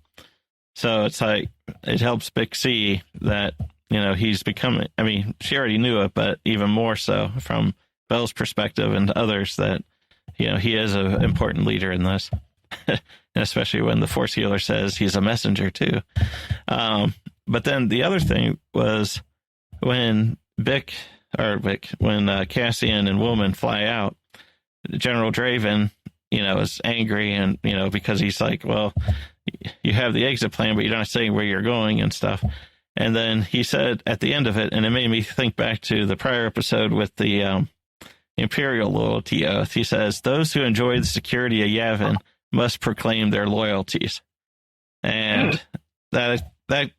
so it's like, it helps Vic see that, he's becoming, I mean, she already knew it, but even more so from Vel's perspective and others, that, he is an important leader in this. Especially when the Force healer says he's a messenger too. But then the other thing was when when Cassian and Woman fly out, General Draven, is angry, and, because he's like, well, you have the exit plan, but you're not saying where you're going and stuff. And then he said at the end of it, and it made me think back to the prior episode with the Imperial loyalty oath. He says, those who enjoy the security of Yavin must proclaim their loyalties. And that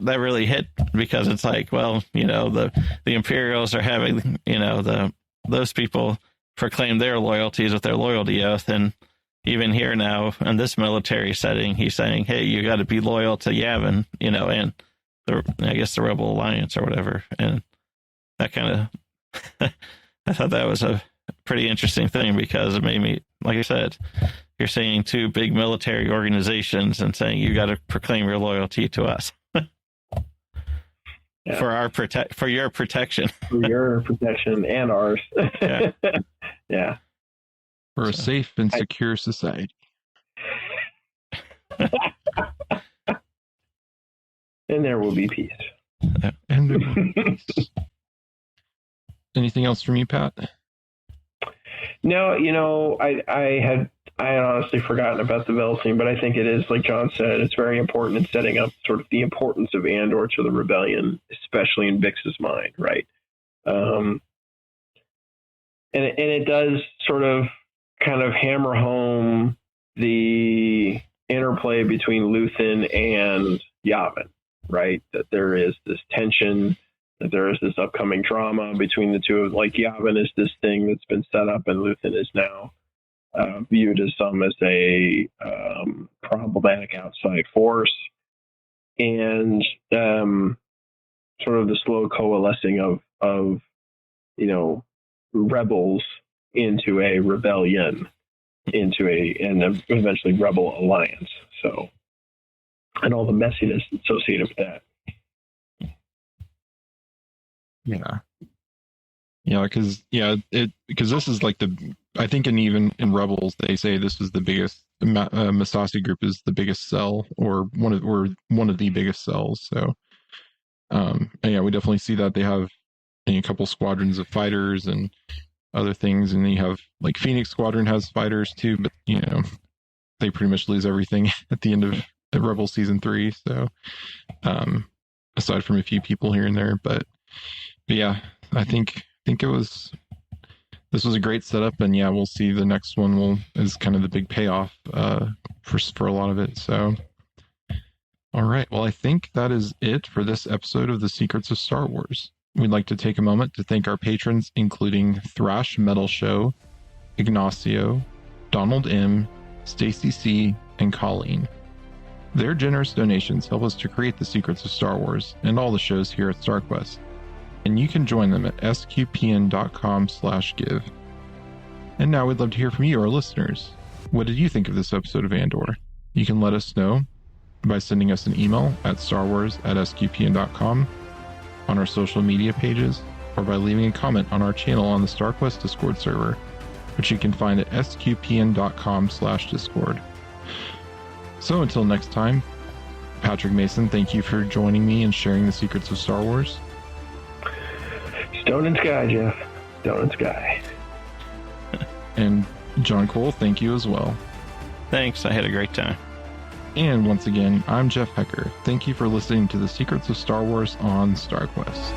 really hit, because it's like, well, the Imperials are having, those people proclaim their loyalties with their loyalty oath. And even here now in this military setting, he's saying, hey, you got to be loyal to Yavin, and the Rebel Alliance or whatever. And that kind of, I thought that was a pretty interesting thing, because it made me, like I said, you're saying two big military organizations and saying you got to proclaim your loyalty to us. Yeah. For your protection. For your protection and ours. Yeah. Yeah. For a safe and secure society. And there will be peace. And there will be peace. Anything else from you, Pat? No, I had honestly forgotten about the Vel scene, but I think it is, like John said, it's very important in setting up sort of the importance of Andor to the rebellion, especially in Bix's mind, right? And it does sort of kind of hammer home the interplay between Luthen and Yavin, right? That there is this tension, that there is this upcoming drama between the two. Like, Yavin is this thing that's been set up, and Luthen is now viewed as a problematic outside force, and sort of the slow coalescing of rebels into a rebellion. into an eventually rebel alliance. So, and all the messiness associated with that. Because this is like I think even in Rebels they say this is the biggest. Masasi group is the biggest cell, or one of the biggest cells. So, we definitely see that they have a couple squadrons of fighters and other things, and then you have like Phoenix Squadron has fighters too, but they pretty much lose everything at the end of Rebels season 3. So, aside from a few people here and there, but yeah, I think this was a great setup, and we'll see the next one is kind of the big payoff for a lot of it. So, all right. Well, I think that is it for this episode of The Secrets of Star Wars. We'd like to take a moment to thank our patrons, including Thrash Metal Show, Ignacio, Donald M., Stacy C., and Colleen. Their generous donations help us to create The Secrets of Star Wars and all the shows here at StarQuest. And you can join them at sqpn.com/give. And now we'd love to hear from you, our listeners. What did you think of this episode of Andor? You can let us know by sending us an email at starwars@sqpn.com, on our social media pages, or by leaving a comment on our channel on the StarQuest Discord server, which you can find at sqpn.com/discord. So until next time, Patrick Mason, thank you for joining me and sharing the secrets of Star Wars. Stone and Sky, Jeff. Stone and Sky. And Jon Koral, thank you as well. Thanks, I had a great time. And once again, I'm Jeff Haecker. Thank you for listening to The Secrets of Star Wars on StarQuest.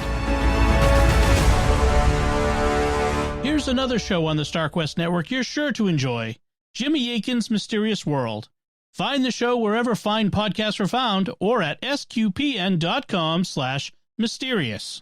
Here's another show on the StarQuest network you're sure to enjoy. Jimmy Akin's Mysterious World. Find the show wherever fine podcasts are found or at sqpn.com/mysterious.